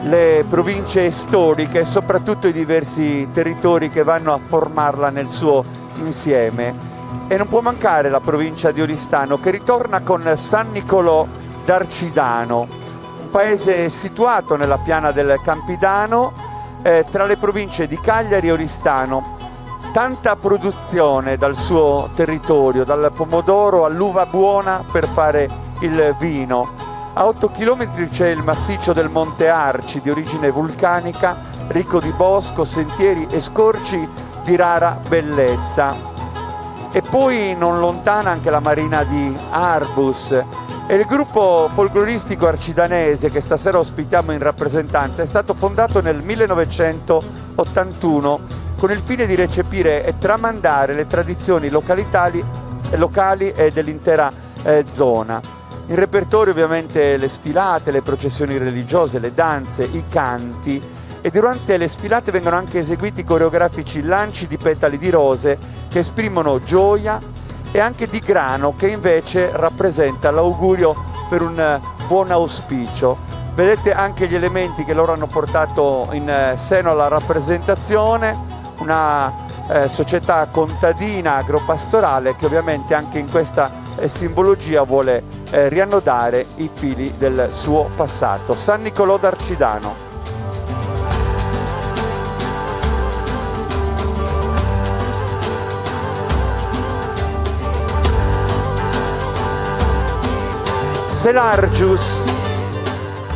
le province storiche e soprattutto i diversi territori che vanno a formarla nel suo insieme. E non può mancare la provincia di Oristano, che ritorna con San Nicolò d'Arcidano, un paese situato nella piana del Campidano, tra le province di Cagliari e Oristano. tanta produzione dal suo territorio, dal pomodoro all'uva buona per fare il vino. A 8 km c'è il massiccio del Monte Arci, di origine vulcanica, ricco di bosco, sentieri e scorci di rara bellezza. E poi non lontana anche la marina di Arbus. E il gruppo folcloristico arcidanese che stasera ospitiamo in rappresentanza è stato fondato nel 1981 con il fine di recepire e tramandare le tradizioni locali e dell'intera zona. In repertorio ovviamente le sfilate, le processioni religiose, le danze, i canti, e durante le sfilate vengono anche eseguiti coreografici lanci di petali di rose che esprimono gioia, e anche di grano che invece rappresenta l'augurio per un buon auspicio. Vedete anche gli elementi che loro hanno portato in seno alla rappresentazione, una società contadina agropastorale che ovviamente anche in questa simbologia vuole riannodare i fili del suo passato. San Nicolò d'Arcidano. Selargius,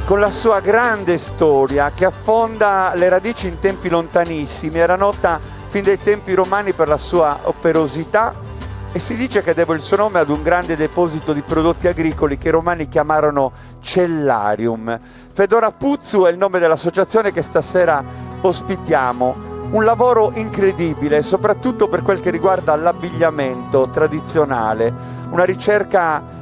con la sua grande storia che affonda le radici in tempi lontanissimi, era nota fin dai tempi romani per la sua operosità, e si dice che deve il suo nome ad un grande deposito di prodotti agricoli che i romani chiamarono cellarium. Fedora Puzzu è il nome dell'associazione che stasera ospitiamo. Un lavoro incredibile, soprattutto per quel che riguarda l'abbigliamento tradizionale, una ricerca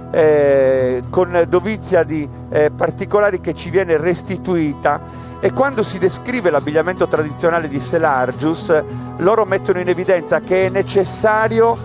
con dovizia di particolari che ci viene restituita, e quando si descrive l'abbigliamento tradizionale di Selargius loro mettono in evidenza che è necessario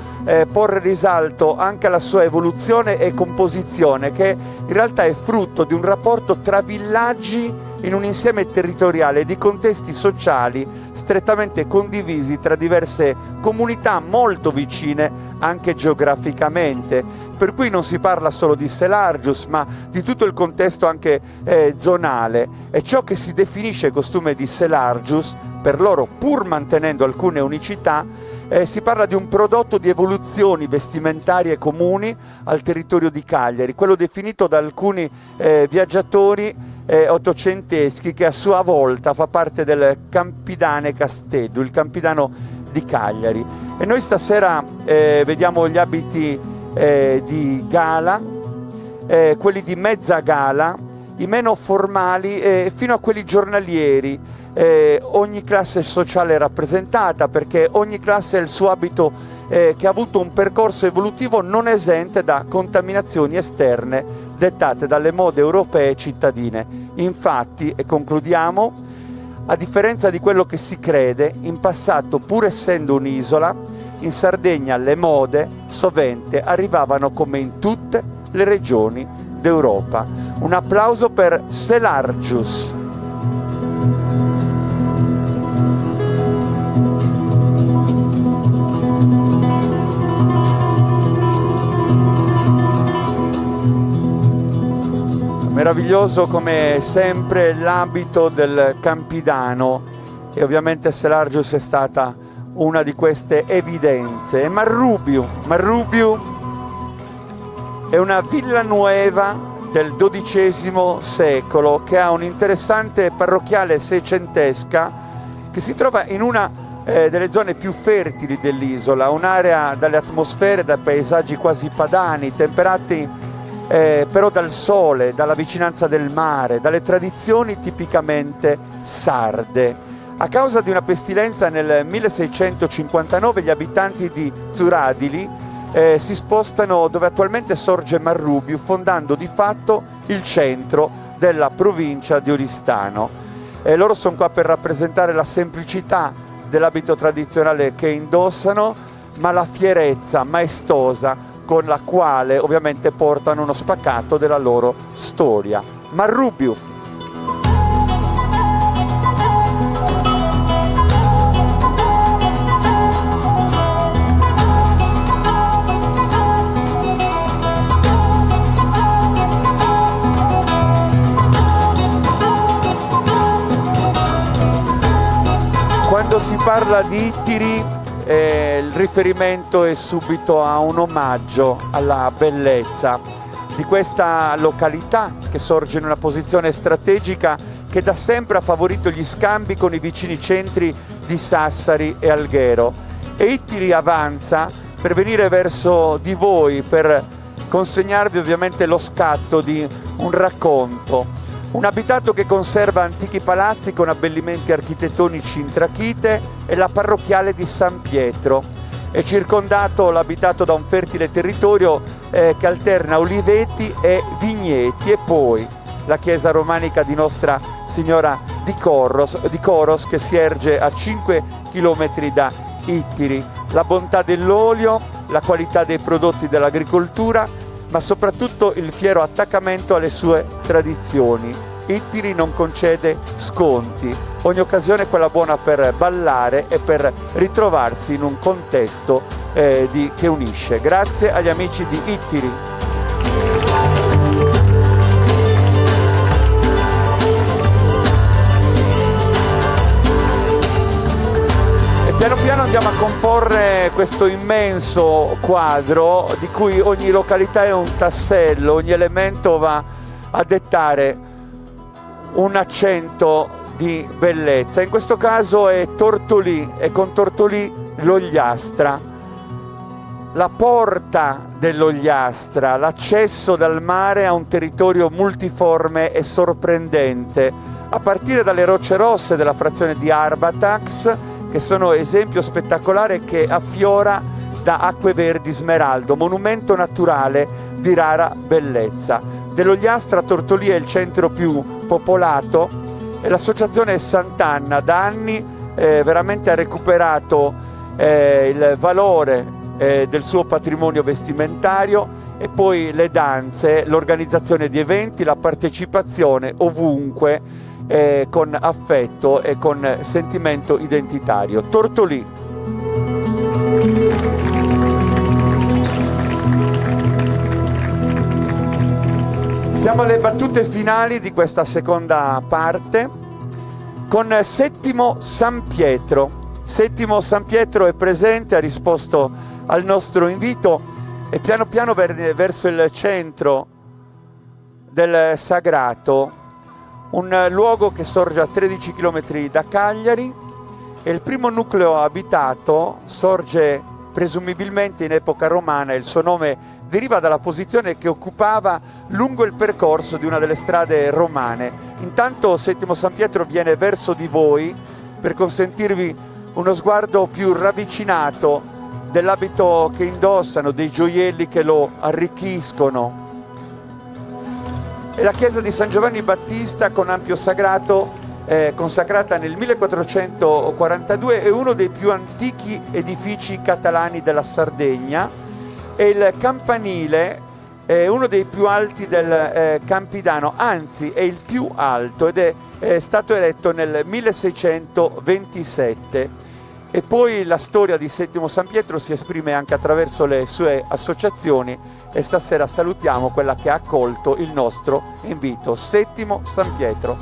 porre risalto anche alla sua evoluzione e composizione, che in realtà è frutto di un rapporto tra villaggi in un insieme territoriale di contesti sociali strettamente condivisi tra diverse comunità molto vicine anche geograficamente. Per cui non si parla solo di Selargius, ma di tutto il contesto anche zonale. E ciò che si definisce costume di Selargius, per loro pur mantenendo alcune unicità, si parla di un prodotto di evoluzioni vestimentarie comuni al territorio di Cagliari, quello definito da alcuni viaggiatori ottocenteschi, che a sua volta fa parte del Campidane Castello, il Campidano di Cagliari. E noi stasera vediamo gli abiti di gala, quelli di mezza gala, i meno formali, fino a quelli giornalieri. Ogni classe sociale è rappresentata, perché ogni classe ha il suo abito che ha avuto un percorso evolutivo non esente da contaminazioni esterne dettate dalle mode europee e cittadine. Infatti, e concludiamo, a differenza di quello che si crede, in passato, pur essendo un'isola, in Sardegna le mode sovente arrivavano come in tutte le regioni d'Europa. Un applauso per Selargius. Meraviglioso come sempre l'abito del Campidano, e ovviamente Selargius è stata una di queste evidenze. E Marrubiu è una villa nuova del XII secolo che ha un'interessante parrocchiale seicentesca che si trova in una delle zone più fertili dell'isola, un'area dalle atmosfere, dai paesaggi quasi padani, temperati però dal sole, dalla vicinanza del mare, dalle tradizioni tipicamente sarde. A causa di una pestilenza nel 1659 gli abitanti di Zuradili si spostano dove attualmente sorge Marrubiu, fondando di fatto il centro della provincia di Oristano. Loro sono qua per rappresentare la semplicità dell'abito tradizionale che indossano, ma la fierezza maestosa con la quale ovviamente portano uno spaccato della loro storia. Marrubiu. Quando si parla di Ittiri il riferimento è subito a un omaggio alla bellezza di questa località che sorge in una posizione strategica che da sempre ha favorito gli scambi con i vicini centri di Sassari e Alghero. E Ittiri avanza per venire verso di voi, per consegnarvi ovviamente lo scatto di un racconto. Un abitato che conserva antichi palazzi con abbellimenti architettonici in trachite e la parrocchiale di San Pietro. È circondato l'abitato da un fertile territorio che alterna oliveti e vigneti, e poi la chiesa romanica di Nostra Signora di Coros che si erge a 5 chilometri da Ittiri. La bontà dell'olio, la qualità dei prodotti dell'agricoltura, ma soprattutto il fiero attaccamento alle sue tradizioni. Ittiri non concede sconti, ogni occasione è quella buona per ballare e per ritrovarsi in un contesto che unisce. Grazie agli amici di Ittiri. Piano piano andiamo a comporre questo immenso quadro di cui ogni località è un tassello, ogni elemento va a dettare un accento di bellezza. In questo caso è Tortolì, e con Tortolì l'Ogliastra, la porta dell'Ogliastra, l'accesso dal mare a un territorio multiforme e sorprendente, a partire dalle rocce rosse della frazione di Arbatax, che sono esempio spettacolare che affiora da acque verdi smeraldo, monumento naturale di rara bellezza. Dell'Ogliastra Tortolì è il centro più popolato e l'associazione Sant'Anna da anni veramente ha recuperato il valore del suo patrimonio vestimentario, e poi le danze, l'organizzazione di eventi, la partecipazione ovunque con affetto e con sentimento identitario. Tortolì. Siamo alle battute finali di questa seconda parte con Settimo San Pietro. Settimo San Pietro è presente, ha risposto al nostro invito e piano piano verso il centro del Sagrato, un luogo che sorge a 13 km da Cagliari, e il primo nucleo abitato sorge presumibilmente in epoca romana. Il suo nome deriva dalla posizione che occupava lungo il percorso di una delle strade romane. Intanto Settimo San Pietro viene verso di voi per consentirvi uno sguardo più ravvicinato dell'abito che indossano, dei gioielli che lo arricchiscono. È la chiesa di San Giovanni Battista con ampio sagrato, consacrata nel 1442, è uno dei più antichi edifici catalani della Sardegna, e il campanile è uno dei più alti del Campidano, anzi è il più alto, ed è stato eretto nel 1627. E poi la storia di Settimo San Pietro si esprime anche attraverso le sue associazioni, e stasera salutiamo quella che ha accolto il nostro invito. Settimo San Pietro.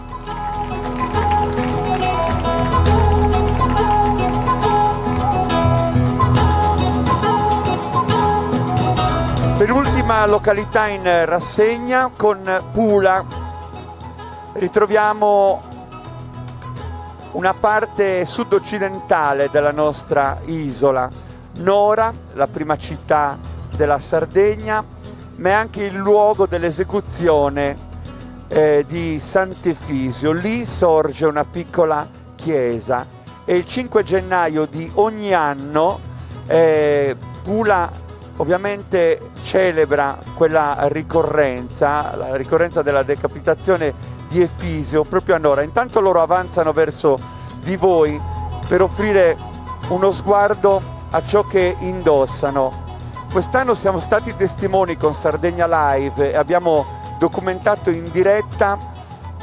Penultima località in rassegna con Pula. Ritroviamo una parte sud-occidentale della nostra isola, Nora, la prima città della Sardegna, ma è anche il luogo dell'esecuzione di Sant'Efisio. Lì sorge una piccola chiesa, e il 5 gennaio di ogni anno Pula ovviamente celebra quella ricorrenza, la ricorrenza della decapitazione di Efisio proprio a Nora. Intanto loro avanzano verso di voi per offrire uno sguardo a ciò che indossano. Quest'anno siamo stati testimoni con Sardegna Live e abbiamo documentato in diretta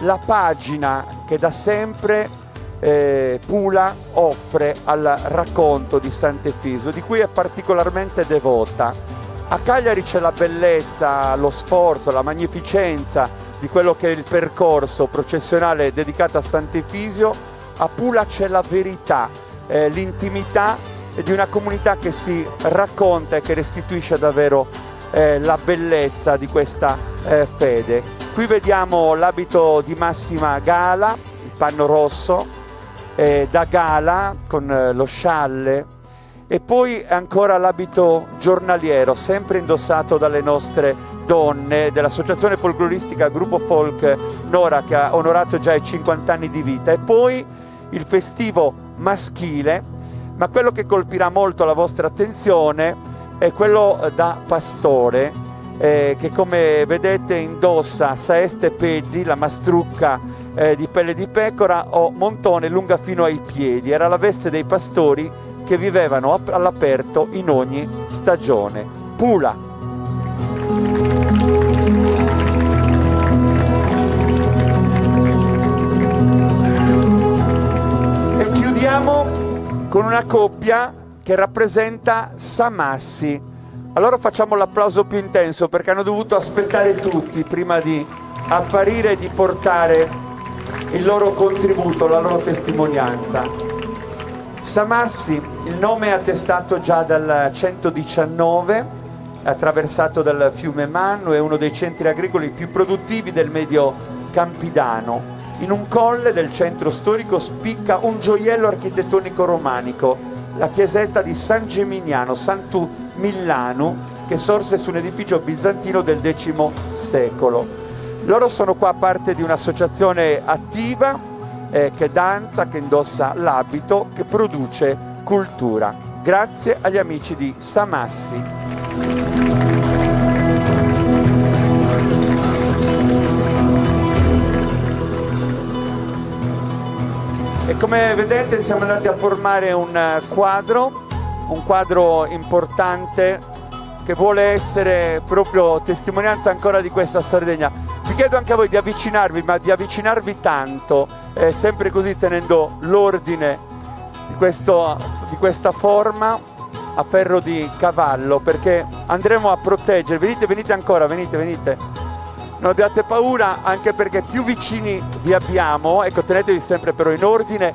la pagina che da sempre Pula offre al racconto di Sant'Efisio, di cui è particolarmente devota. A Cagliari c'è la bellezza, lo sforzo, la magnificenza di quello che è il percorso processionale dedicato a Sant'Efisio. A Pula c'è la verità, l'intimità e di una comunità che si racconta e che restituisce davvero la bellezza di questa fede. Qui vediamo l'abito di massima gala, il panno rosso da gala con lo scialle, e poi ancora l'abito giornaliero, sempre indossato dalle nostre donne dell'Associazione Folcloristica Gruppo Folk Nora, che ha onorato già i 50 anni di vita, e poi il festivo maschile, ma quello che colpirà molto la vostra attenzione è quello da pastore, che come vedete indossa saeste e peddi, la mastrucca di pelle di pecora o montone lunga fino ai piedi. Era la veste dei pastori che vivevano all'aperto in ogni stagione. Pula. E chiudiamo con una coppia che rappresenta Samassi. Allora facciamo l'applauso più intenso, perché hanno dovuto aspettare tutti prima di apparire e di portare il loro contributo, la loro testimonianza. Samassi, il nome è attestato già dal 119, è attraversato dal fiume Mannu, è uno dei centri agricoli più produttivi del Medio Campidano. In un colle del centro storico spicca un gioiello architettonico romanico, la chiesetta di San Geminiano, Santu Millanu, che sorse su un edificio bizantino del X secolo. Loro sono qua parte di un'associazione attiva che danza, che indossa l'abito, che produce cultura. Grazie agli amici di Samassi. E come vedete siamo andati a formare un quadro importante che vuole essere proprio testimonianza ancora di questa Sardegna. Vi chiedo anche a voi di avvicinarvi, ma di avvicinarvi tanto, sempre così tenendo l'ordine di questa forma a ferro di cavallo, perché andremo a proteggere. Venite ancora, venite. Non abbiate paura, anche perché più vicini vi abbiamo, ecco, tenetevi sempre però in ordine,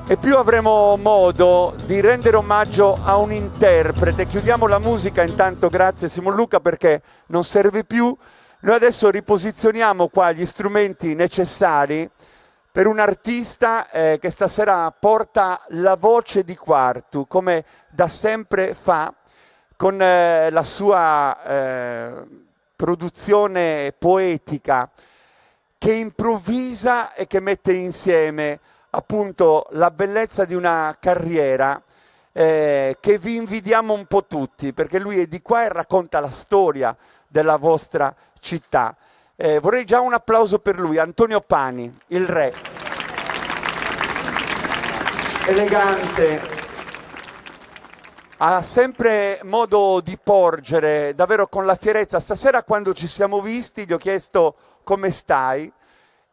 e più avremo modo di rendere omaggio a un interprete. Chiudiamo la musica intanto, grazie Simon Luca, perché non serve più. Noi adesso riposizioniamo qua gli strumenti necessari per un artista che stasera porta la voce di Quartu, come da sempre fa, con la sua produzione poetica, che improvvisa e che mette insieme appunto la bellezza di una carriera che vi invidiamo un po' tutti, perché lui è di qua e racconta la storia della vostra città. Vorrei già un applauso per lui, Antonio Pani, il re. Elegante, ha sempre modo di porgere davvero con la fierezza. Stasera quando ci siamo visti gli ho chiesto come stai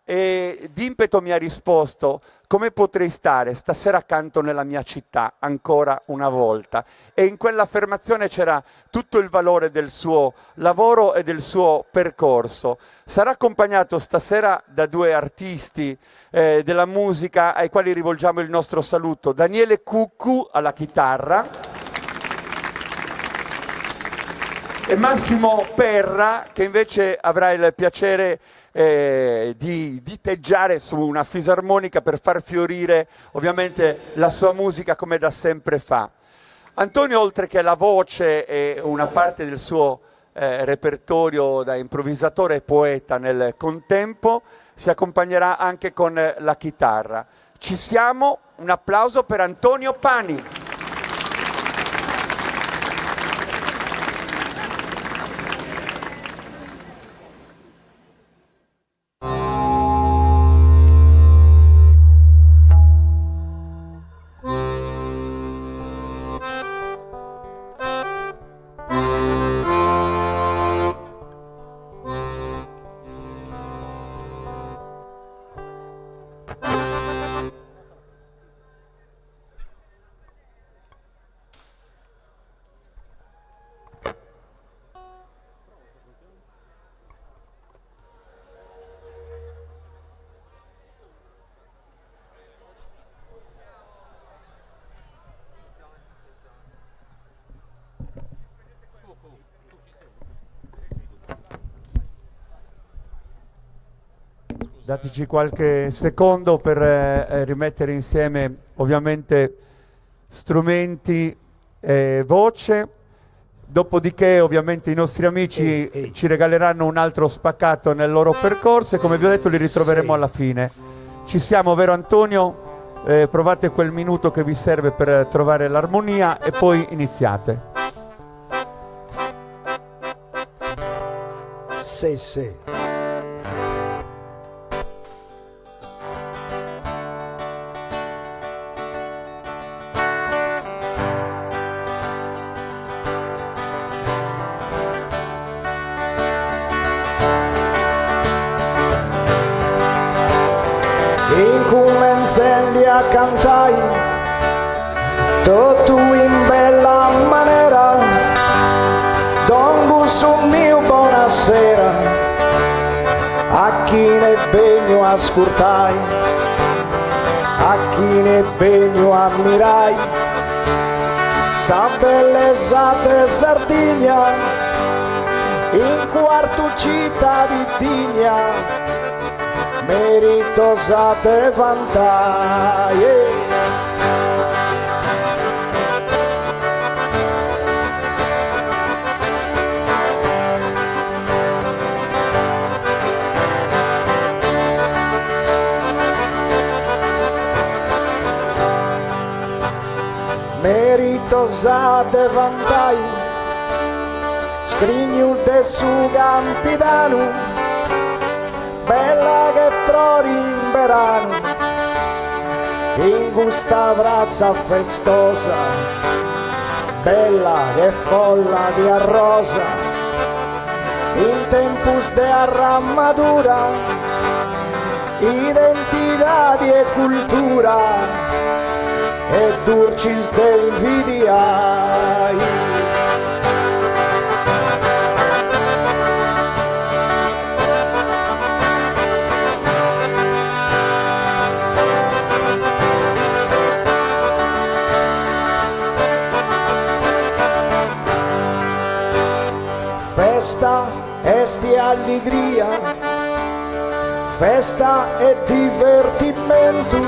e d'impeto mi ha risposto: come potrei stare? Stasera canto nella mia città ancora una volta. E in quell'affermazione c'era tutto il valore del suo lavoro e del suo percorso. Sarà accompagnato stasera da due artisti della musica ai quali rivolgiamo il nostro saluto: Daniele Cuccu alla chitarra e Massimo Perra, che invece avrà il piacere di diteggiare su una fisarmonica per far fiorire ovviamente la sua musica come da sempre fa. Antonio, oltre che la voce e una parte del suo repertorio da improvvisatore e poeta nel contempo, si accompagnerà anche con la chitarra. Ci siamo, un applauso per Antonio Pani. Dateci qualche secondo per rimettere insieme ovviamente strumenti e voce. Dopodiché ovviamente i nostri amici ci regaleranno un altro spaccato nel loro percorso e come vi ho detto li ritroveremo alla fine. Ci siamo, vero Antonio? Provate quel minuto che vi serve per trovare l'armonia e poi iniziate. Sì. Incominciando a cantare tutto in bella maniera, dongo su mio buonasera a chi ne begno ascoltai, a chi ne begno ammirai, sa bellezza de Sardegna in quarto città di Digna meritosa de vantai. Meritosa de vantai, scrigno de su Campidano, bella che flori in verano, in questa brazza festosa, bella che folla di arrosa, in tempus de arramadura, identità e cultura, e dulcis de invidiai. Festa esti allegria, festa e divertimento,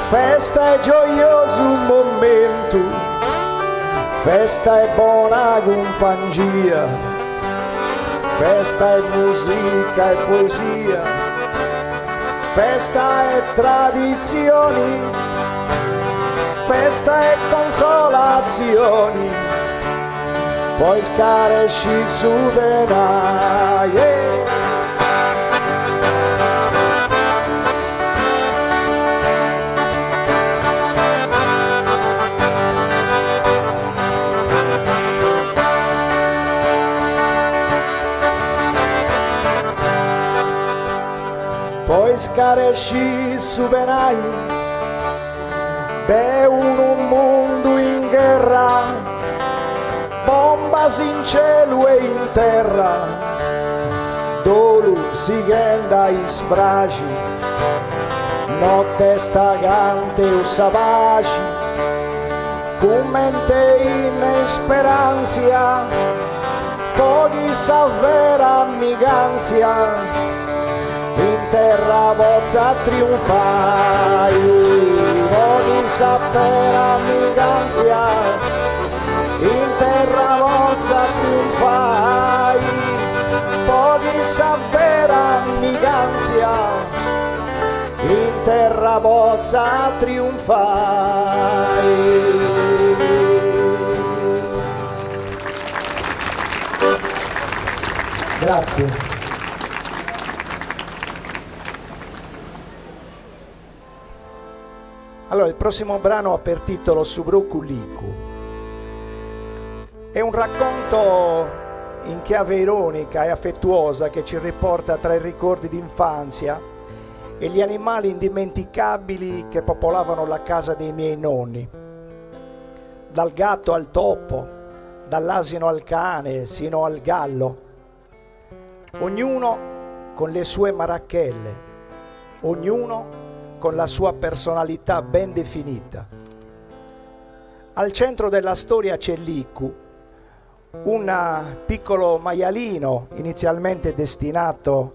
festa e gioioso momento, festa e buona compagnia, festa e musica e poesia, festa e tradizioni, festa e consolazioni, poi scaresci su venai. Poi scaresci su venai, de un mondo in guerra, bombas in cielo e in terra, dolu si genda i sfragi, notte stagante o savagi, commente in speranza, pochi s'avvera amiganzia, in terra vostra trionfai, pochi s'avvera amiganzia, in terra vostra trionfai, pochi s'avvera amiganzia, in terra vostra trionfai. Grazie. Allora, il prossimo brano ha per titolo Subruculicu. È un racconto in chiave ironica e affettuosa che ci riporta tra i ricordi d'infanzia e gli animali indimenticabili che popolavano la casa dei miei nonni. Dal gatto al topo, dall'asino al cane, sino al gallo. Ognuno con le sue marachelle, ognuno con la sua personalità ben definita. Al centro della storia c'è Licu, un piccolo maialino inizialmente destinato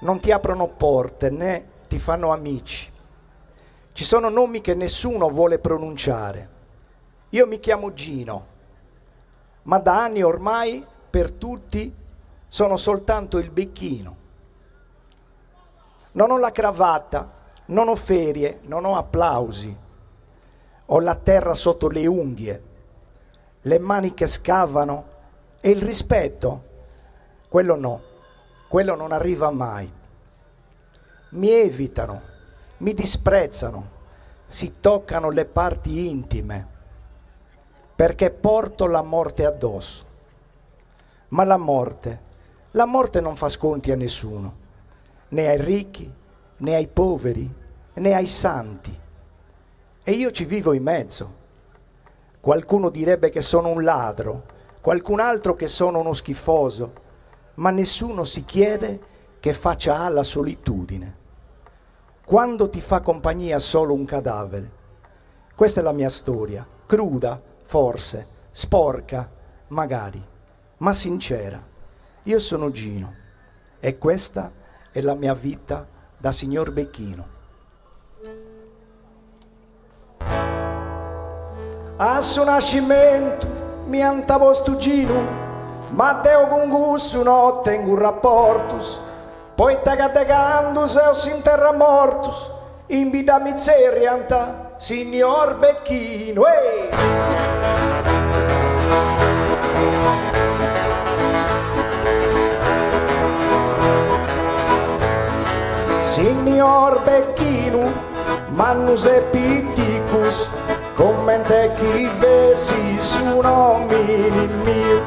non ti aprono porte né ti fanno amici. Ci sono nomi che nessuno vuole pronunciare. Io mi chiamo Gino, ma da anni ormai per tutti sono soltanto il becchino. Non ho la cravatta, non ho ferie, non ho applausi. Ho la terra sotto le unghie, le mani che scavano e il rispetto, quello no, quello non arriva mai. Mi evitano, mi disprezzano, si toccano le parti intime, perché porto la morte addosso. Ma la morte non fa sconti a nessuno, né ai ricchi, né ai poveri, né ai santi. E io ci vivo in mezzo. Qualcuno direbbe che sono un ladro, qualcun altro che sono uno schifoso, ma nessuno si chiede che faccia ha la solitudine. Quando ti fa compagnia solo un cadavere. Questa è la mia storia, cruda, forse, sporca, magari, ma sincera. Io sono Gino e questa è la mia vita da signor Becchino. A suo nascimento mi antavo stugino, Matteo con Gussu no tengo un rapportus, poi tagatagando se o si interra mortus, in vita miseria signor Becchino. Signor Becchino, mannus e pitticus, commente chi vesi su nomini mio,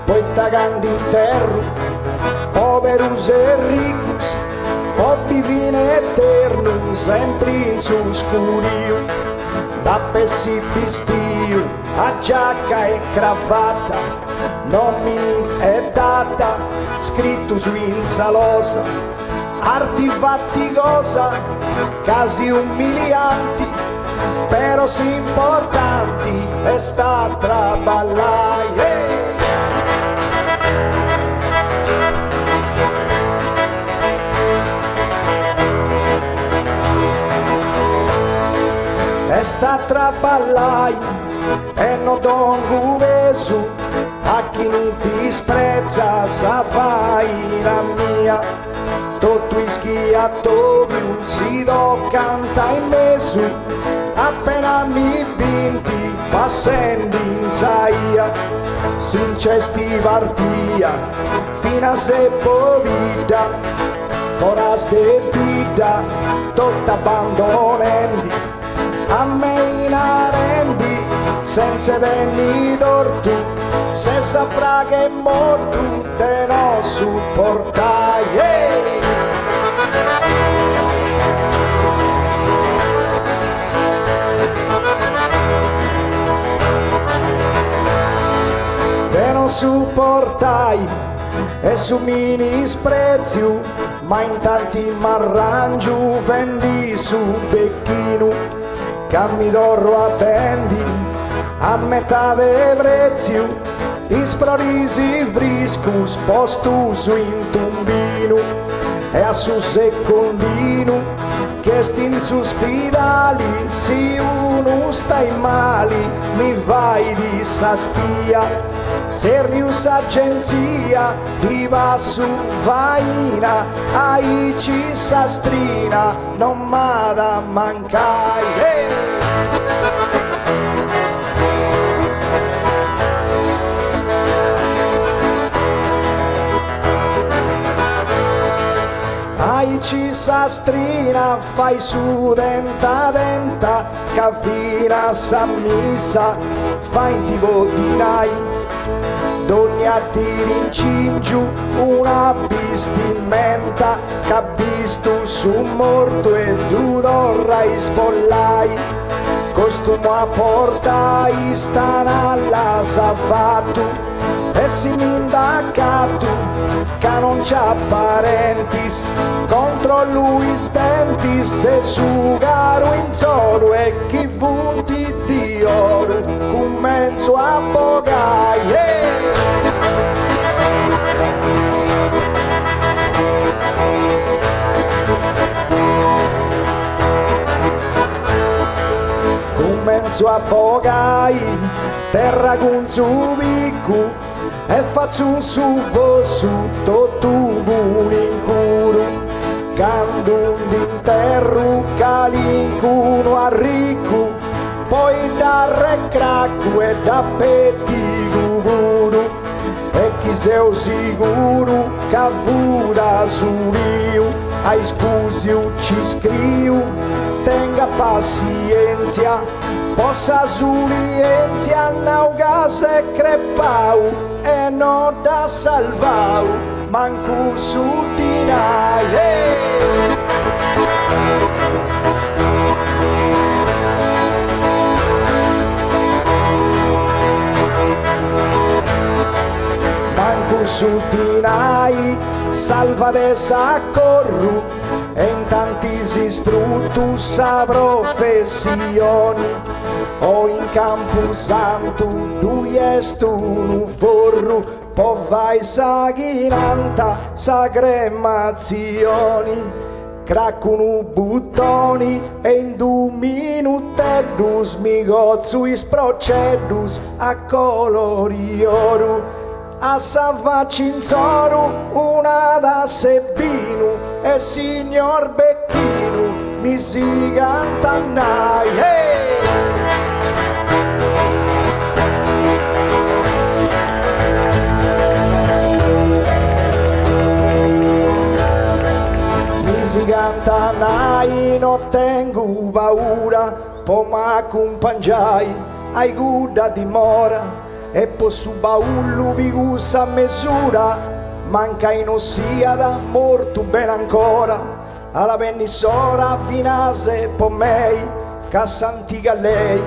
poi tagandi interru, poverus e ricus, pobi vine eternum, sempre in su scurio, da pessi pistio, a giacca e cravatta, nomini e data, scritto su in salosa, artefatti cosa, casi umilianti, però sì importanti e sta a traballare. E sta a traballare e non dongo vesu, a chi mi disprezza sa fai la mia. Tutto in schiattorio si do canta in mesu, appena mi vinti passando in saia, sincesti vartia, fino a se povida, foras de vida, tutta abbandonendi, a me inarendi, senza venni d'ortu, se saprà che è morto, te no supportai. Te non supportai e su mini sprezio, ma in tanti m'arrangio vendi su Becchino, che mi dorro a bendi a metà de prezio, isprorisi frisco sposto su in tombino e a su secondino che stin su spidali, se uno stai mali mi vai di sa spia, serius agenzia di va su vaina, ai ci sastrina non m'ada mancai. Ai ci sastrina fai su denta denta, cavina sa missa fai tipo dinai, dogna ti rincingiu una vestimenta, che visto su morto e tu dovrai spollai, costumo a portai stana alla safattu, e si mi indaccato che non c'ha parentis, contro lui stentis de su caro in soro e chi punti di oro con mezzo a bogai. danzo a bogai, terra con su picco, e faccio un suffo su tutto un incuro, canto un d'interro, calincuno a ricco, poi da re cracco e da pettico puro, e chi sei sicuro che vura su io, ai scusi ci scrivo, tenga pazienza, possa surienzia, nauga se crepau, e non da salvau, manco su di nai. Manco su di nai, salva de saccorru, e in tanti si struttus a professioni, o in campo santo tu est un forru, po vai sa ghinanta sa cremazioni, craccunu buttoni e in 2 minuteddus mi gozzu is proceddus a colorioru, a Savvacinzoru una da Sebbinu e signor Becchinu mi si cantannai. Hey! Mi si cantannai, non tengo paura, po' m'accompagnai ai guda dimora, e po' su baullo pigusa a misura, manca in ossiada, morto ben ancora, alla pennissora finase po' mei, cassa antica lei,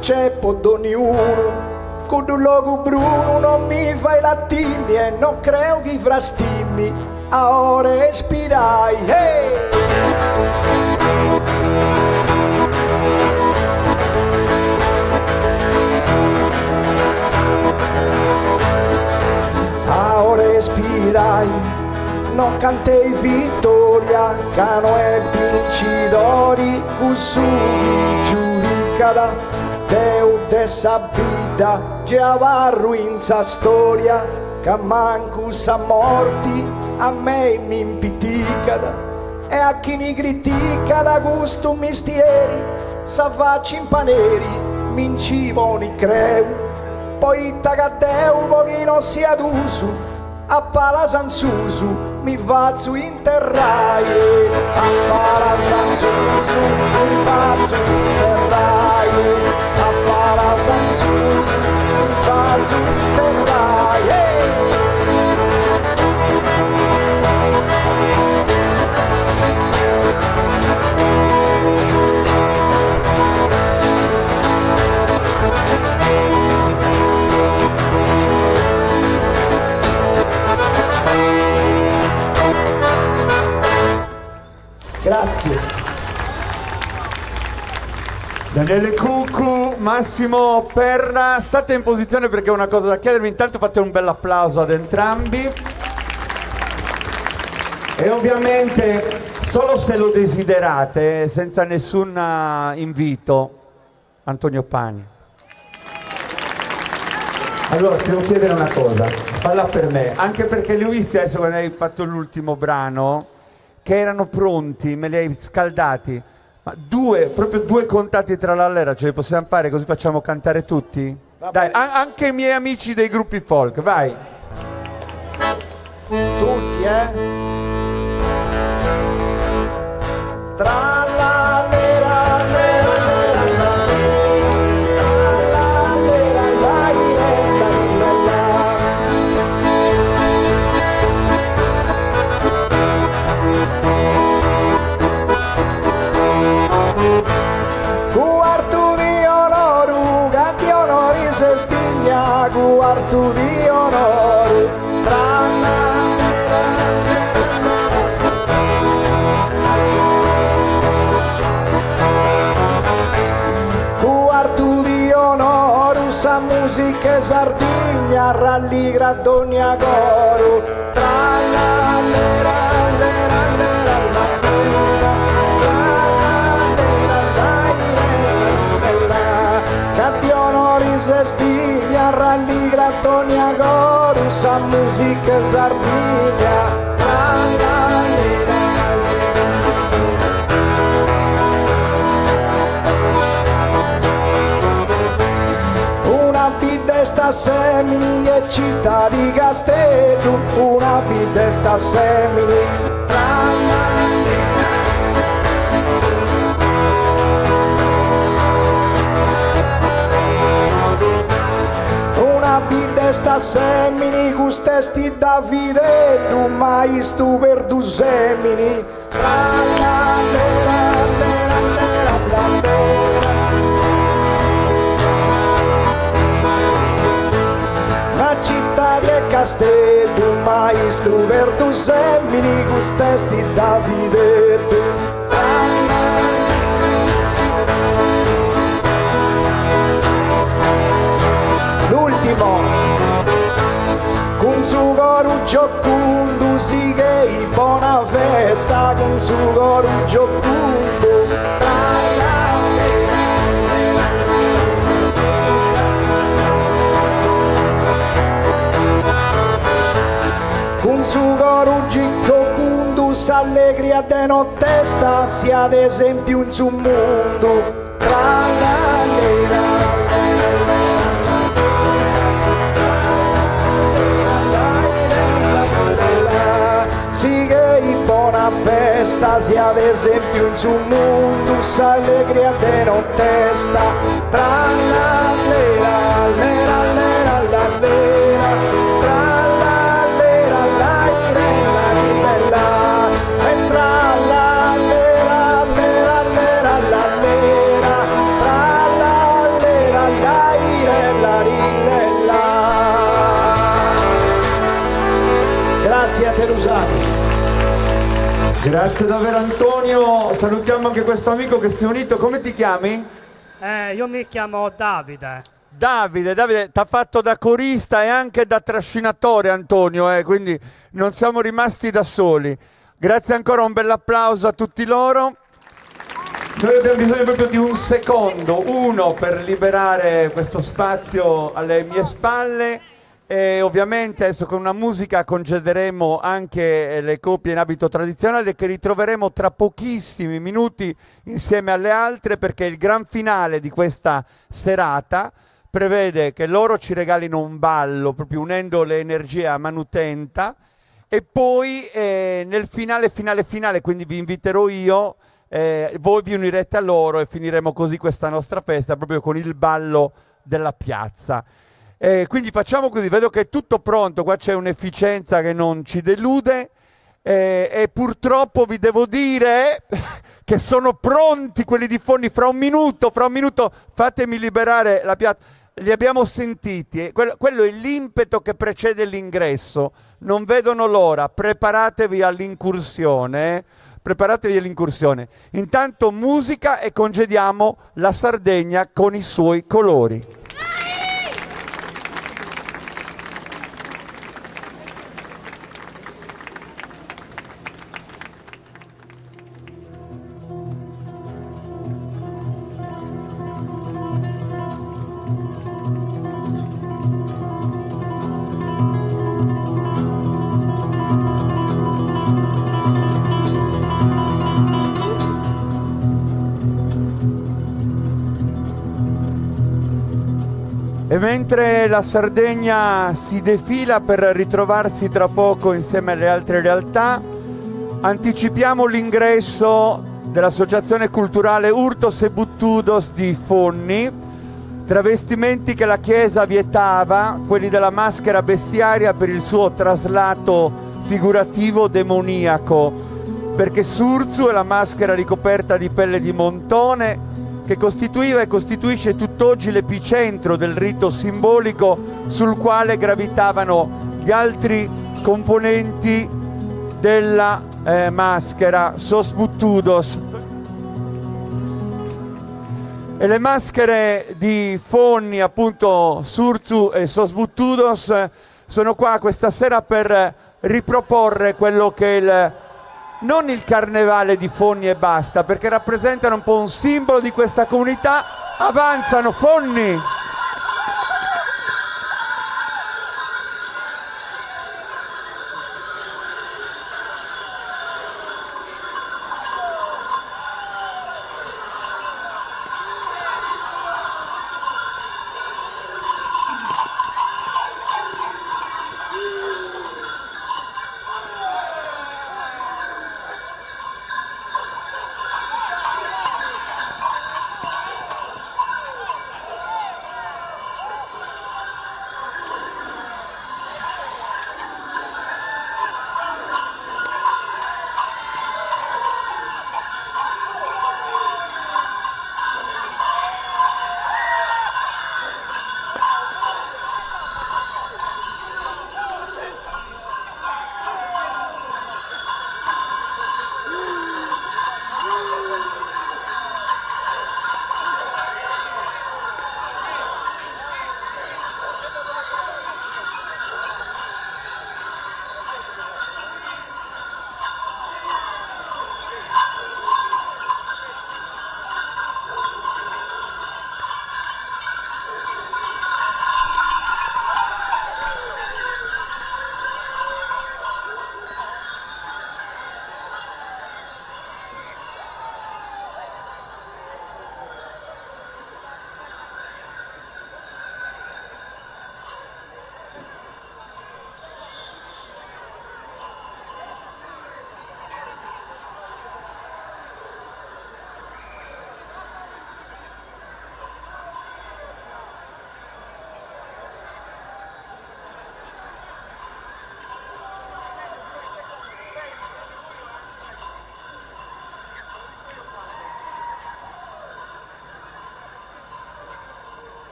c'è po' d'ognuno, con un logo bruno non mi fai lattimi e non creo che frastimmi, a ore spirai, hey! A ore spirai, non cantei vittoria, cano e vincitori, cusui giudicada, Deu dessa vida, già va ruinza storia, che manco sa morti, a me mi impiticada, e a chi mi critica da gusto mistieri, sa facci in paneri, mi incibo ni creu, poi tagadeu pochino sia d'uso, a pala sansusu mi faccio interrare, a pala sansusu mi faccio interrare, a pala sansusu mi faccio interrare. Grazie. Daniele Cuccu, Massimo Perna, state in posizione perché ho una cosa da chiedervi. Intanto fate un bel applauso ad entrambi. E ovviamente, solo se lo desiderate, senza nessun invito, Antonio Pani. Allora, ti devo chiedere una cosa, falla per me, anche perché li ho visti adesso quando hai fatto l'ultimo brano, che erano pronti, me li hai scaldati, ma proprio due contati tra l'allera ce li possiamo fare, così facciamo cantare tutti? Dai, anche i miei amici dei gruppi folk, vai! Tutti, Tra la lera, lera, lera, quarto di onore, che di onori se stigna, quarto di onore, tra quarto di onore, sa musica e Sardegna, ralligra d'ogni coro, tra la lera, lera, lera, sdigna, ralligra Tonia Gorus, a musica Sardegna. Una bidesta semini e città di Castello, una bidesta semini. Una bidesta semini, gustesti Davide, tu mai stu per du semini. Una città di Castello, maestro per tu semini, gustesti Davide. L'ultimo, con su coro giocundo, sì che buona festa, con su coro giocundo. Con su coro giocundo, s'allegria de nottesta, sia ad esempio in su mondo. Sì che buona festa, sia ad esempio in su mondo, s'allegria de nottesta. Tra la lera, lera, lera, la lera, tra la lera, la irena, la e tra la lera, lera, lera, la lera, tra la lera, la irena, rilella. Grazie a Terusatus. Grazie davvero Antonio, salutiamo anche questo amico che si è unito. Come ti chiami? Io mi chiamo Davide. Davide, t'ha fatto da corista e anche da trascinatore Antonio, quindi non siamo rimasti da soli. Grazie ancora, un bel applauso a tutti loro. Noi abbiamo bisogno proprio di un secondo, uno per liberare questo spazio alle mie spalle. E ovviamente adesso con una musica concederemo anche le coppie in abito tradizionale che ritroveremo tra pochissimi minuti insieme alle altre, perché il gran finale di questa serata prevede che loro ci regalino un ballo proprio unendo le energie a Manutenta, e poi nel finale, quindi vi inviterò io, voi vi unirete a loro e finiremo così questa nostra festa proprio con il ballo della piazza. Quindi facciamo così, vedo che è tutto pronto, qua c'è un'efficienza che non ci delude, e purtroppo vi devo dire che sono pronti quelli di Fonni. Fra un minuto fatemi liberare la piazza. Li abbiamo sentiti, quello è l'impeto che precede l'ingresso, non vedono l'ora, preparatevi all'incursione. Intanto musica e congediamo la Sardegna con i suoi colori. E mentre la Sardegna si defila per ritrovarsi tra poco insieme alle altre realtà, anticipiamo l'ingresso dell'Associazione Culturale Urtos e Buttudos di Fonni, travestimenti che la Chiesa vietava, quelli della maschera bestiaria per il suo traslato figurativo demoniaco, perché Surzu è la maschera ricoperta di pelle di montone che costituiva e costituisce tutt'oggi l'epicentro del rito simbolico sul quale gravitavano gli altri componenti della maschera, Sos Buttudos. E le maschere di Fonni, appunto Surzu e Sos Buttudos, sono qua questa sera per riproporre quello che è non il carnevale di Fonni e basta, perché rappresentano un po' un simbolo di questa comunità. Avanzano Fonni!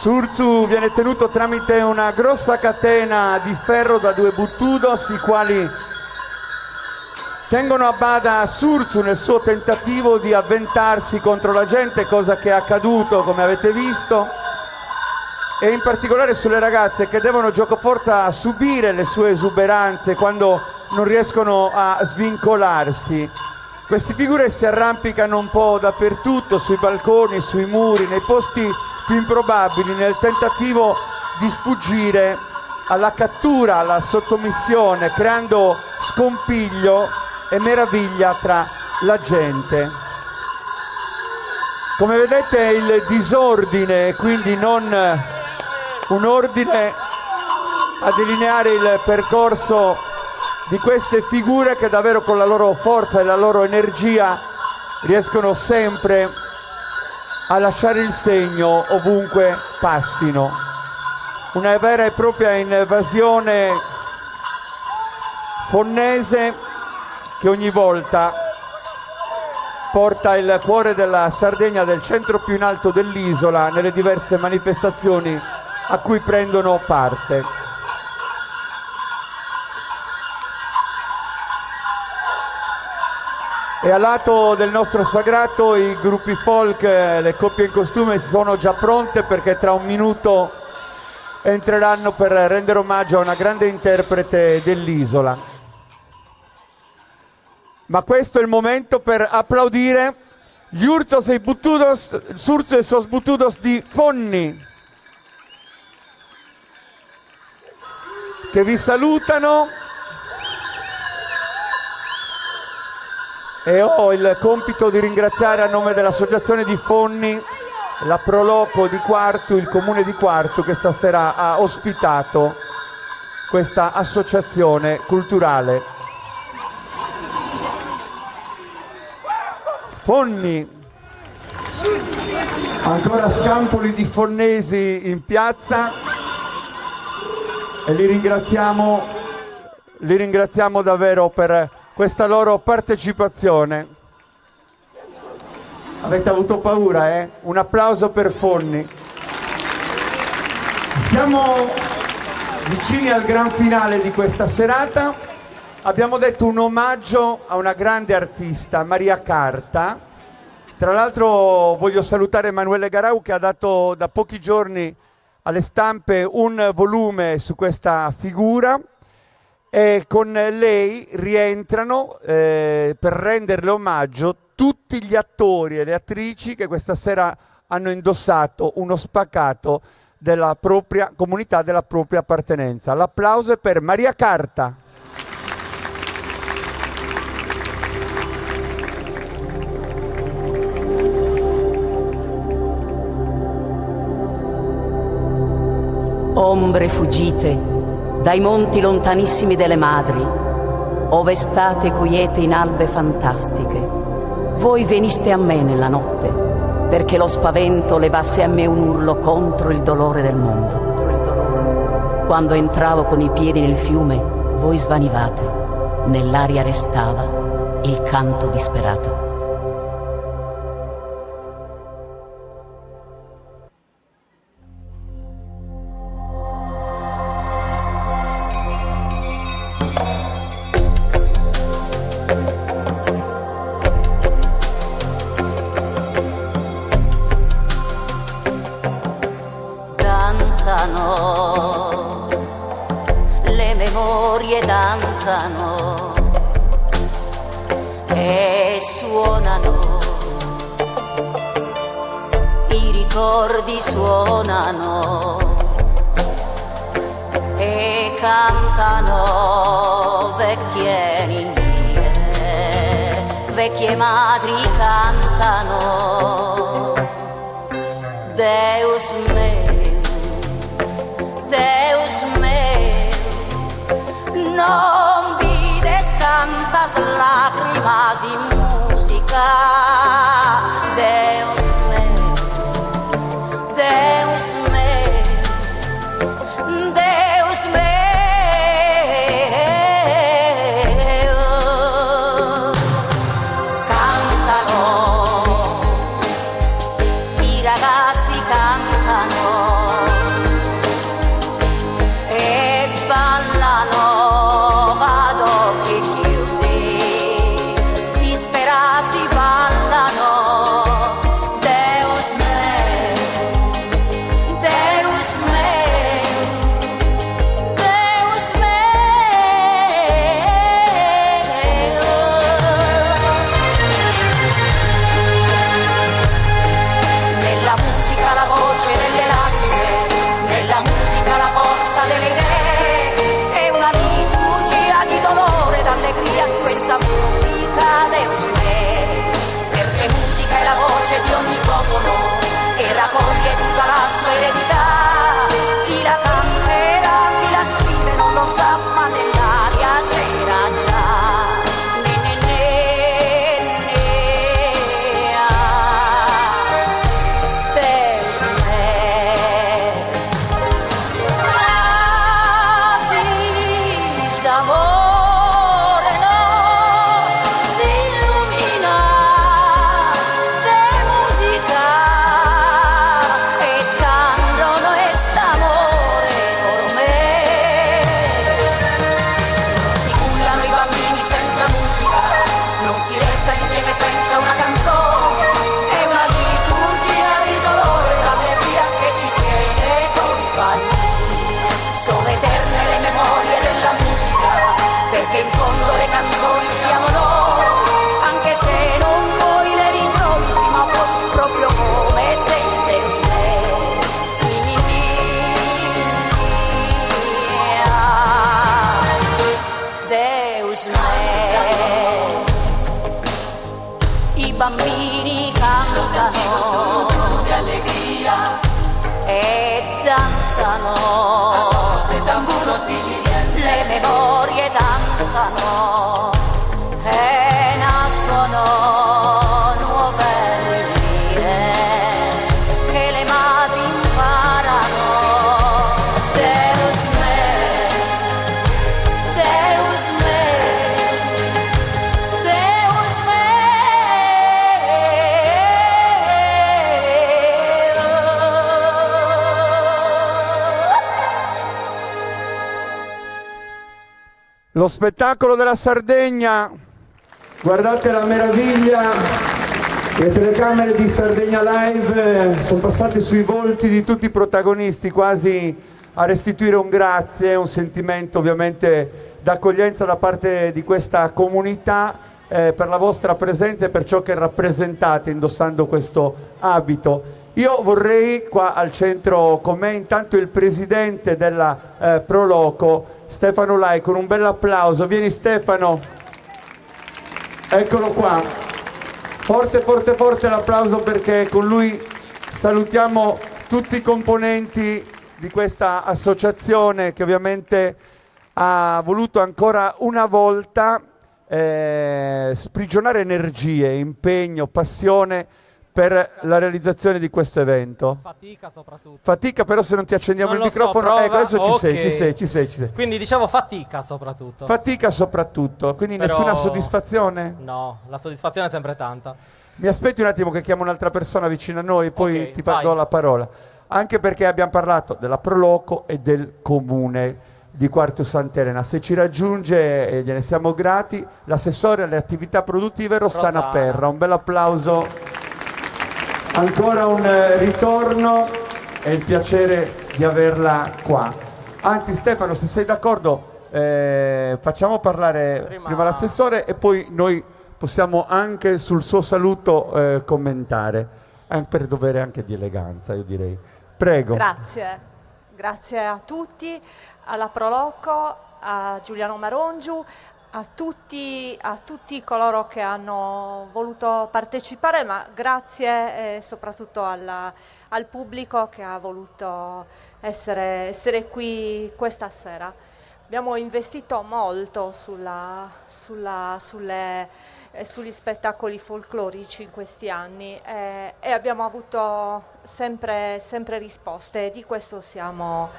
Surzu viene tenuto tramite una grossa catena di ferro da 2 buttudos, i quali tengono a bada Surzu nel suo tentativo di avventarsi contro la gente, cosa che è accaduto, come avete visto, e in particolare sulle ragazze che devono giocoforza subire le sue esuberanze quando non riescono a svincolarsi. Queste figure si arrampicano un po' dappertutto, sui balconi, sui muri, nei posti più improbabili, nel tentativo di sfuggire alla cattura, alla sottomissione, creando scompiglio e meraviglia tra la gente. Come vedete il disordine, quindi non un ordine a delineare il percorso di queste figure che davvero con la loro forza e la loro energia riescono sempre a lasciare il segno ovunque passino. Una vera e propria invasione fonnese che ogni volta porta il cuore della Sardegna, del centro più in alto dell'isola, nelle diverse manifestazioni a cui prendono parte. E a lato del nostro sagrato i gruppi folk, le coppie in costume sono già pronte perché tra un minuto entreranno per rendere omaggio a una grande interprete dell'isola. Ma questo è il momento per applaudire gli Urtos e i Buttudos, Surzu e sos Buttudos di Fonni, che vi salutano. E ho il compito di ringraziare a nome dell'associazione di Fonni, la Proloco di Quartu, il comune di Quartu, che stasera ha ospitato questa associazione culturale. Fonni, ancora scampoli di fonnesi in piazza, e li ringraziamo davvero per questa loro partecipazione. Avete avuto paura, eh? Un applauso per Fonni. Siamo vicini al gran finale di questa serata. Abbiamo detto un omaggio a una grande artista, Maria Carta. Tra l'altro voglio salutare Emanuele Garau, che ha dato da pochi giorni alle stampe un volume su questa figura, e con lei rientrano per renderle omaggio tutti gli attori e le attrici che questa sera hanno indossato uno spaccato della propria comunità, della propria appartenenza. L'applauso è per Maria Carta. Ombre fuggite dai monti lontanissimi delle madri, ove state quiete in albe fantastiche, voi veniste a me nella notte, perché lo spavento levasse a me un urlo contro il dolore del mondo. Quando entravo con i piedi nel fiume, voi svanivate, nell'aria restava il canto disperato. Le memorie danzano e suonano, i ricordi suonano e cantano, vecchie ninnie, vecchie madri cantano, Deus meu, Deus meu, non vides tantas lágrimas y música, Deus meu, Deus meu, Deus meu. Cantano, i ragazzi cantano, sono eterne le memorie della musica, perché in fondo le canzoni siamo noi, anche se non poi le ritrovi, ma poi proprio come te, Deus me, Deus me. I bambini cantano di allegria e danzano, le memorie danzano e nascono nuove melodie che le madri imparano. Deus me, Deus me, Deus Lo spettacolo della Sardegna, guardate la meraviglia, le telecamere di Sardegna Live sono passate sui volti di tutti i protagonisti, quasi a restituire un grazie, un sentimento ovviamente d'accoglienza da parte di questa comunità per la vostra presenza e per ciò che rappresentate indossando questo abito. Io vorrei qua al centro con me intanto il presidente della Proloco, Stefano Lai, con un bel applauso. Vieni Stefano, eccolo qua. Forte, forte, forte l'applauso perché con lui salutiamo tutti i componenti di questa associazione che ovviamente ha voluto ancora una volta sprigionare energie, impegno, passione per la realizzazione di questo evento. Fatica soprattutto. Fatica, però se non ti accendiamo Non il lo so, microfono, prova. ecco adesso Ok. ci sei. Quindi dicevo fatica soprattutto. Fatica soprattutto, quindi Però- nessuna soddisfazione? No, la soddisfazione è sempre tanta. Mi aspetti un attimo che chiamo un'altra persona vicino a noi, poi Ok, ti vai. do la parola. Anche perché abbiamo parlato della Proloco e del comune di Quartu Sant'Elena. Se ci raggiunge, gliene siamo grati, l'assessore alle attività produttive Rossana Rossana. Perra. Un bel applauso. Ancora un ritorno, è il piacere di averla qua. Anzi Stefano, se sei d'accordo, facciamo parlare prima l'assessore e poi noi possiamo anche sul suo saluto commentare, per dovere anche di eleganza, io direi. Prego. Grazie a tutti, alla Proloco, a Giuliano Marongiu, a tutti coloro che hanno voluto partecipare, ma grazie soprattutto al pubblico che ha voluto essere qui questa sera. Abbiamo investito molto sugli spettacoli folclorici in questi anni e abbiamo avuto sempre risposte e di questo siamo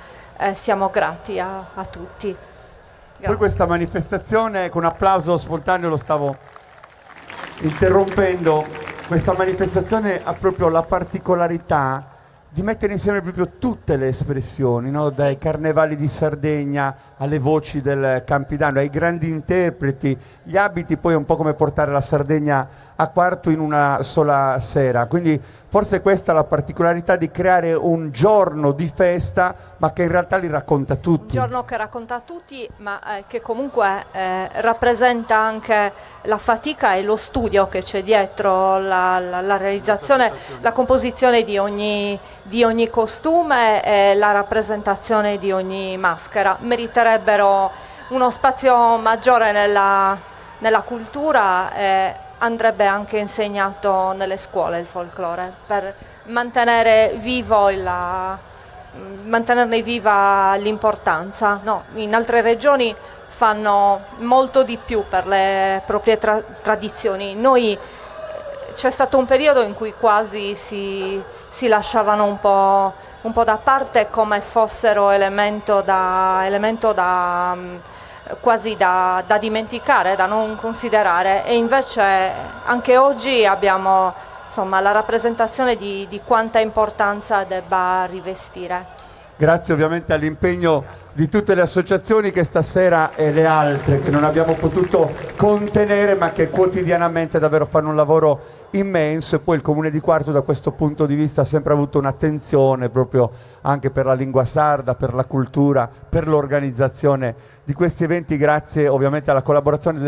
grati a tutti. Poi questa manifestazione, con applauso spontaneo lo stavo interrompendo, questa manifestazione ha proprio la particolarità di mettere insieme proprio tutte le espressioni, no? Dai carnevali di Sardegna alle voci del Campidano, ai grandi interpreti, gli abiti poi è un po' come portare la Sardegna a Quartu in una sola sera, quindi forse questa è la particolarità di creare un giorno di festa ma che in realtà li racconta tutti. Un giorno che racconta tutti ma che comunque rappresenta anche la fatica e lo studio che c'è dietro la realizzazione, la composizione di ogni costume e la rappresentazione di ogni maschera. Meriterebbero uno spazio maggiore nella cultura e andrebbe anche insegnato nelle scuole il folklore per mantenerne viva l'importanza. No, in altre regioni fanno molto di più per le proprie tradizioni. Noi c'è stato un periodo in cui quasi si lasciavano un po' da parte come fossero elemento quasi da dimenticare, da non considerare, e invece anche oggi abbiamo la rappresentazione di quanta importanza debba rivestire. grazie ovviamente all'impegno di tutte le associazioni che stasera e le altre che non abbiamo potuto contenere ma che quotidianamente davvero fanno un lavoro immenso, e poi il Comune di Quarto da questo punto di vista ha sempre avuto un'attenzione proprio anche per la lingua sarda, per la cultura, per l'organizzazione di questi eventi, grazie ovviamente alla collaborazione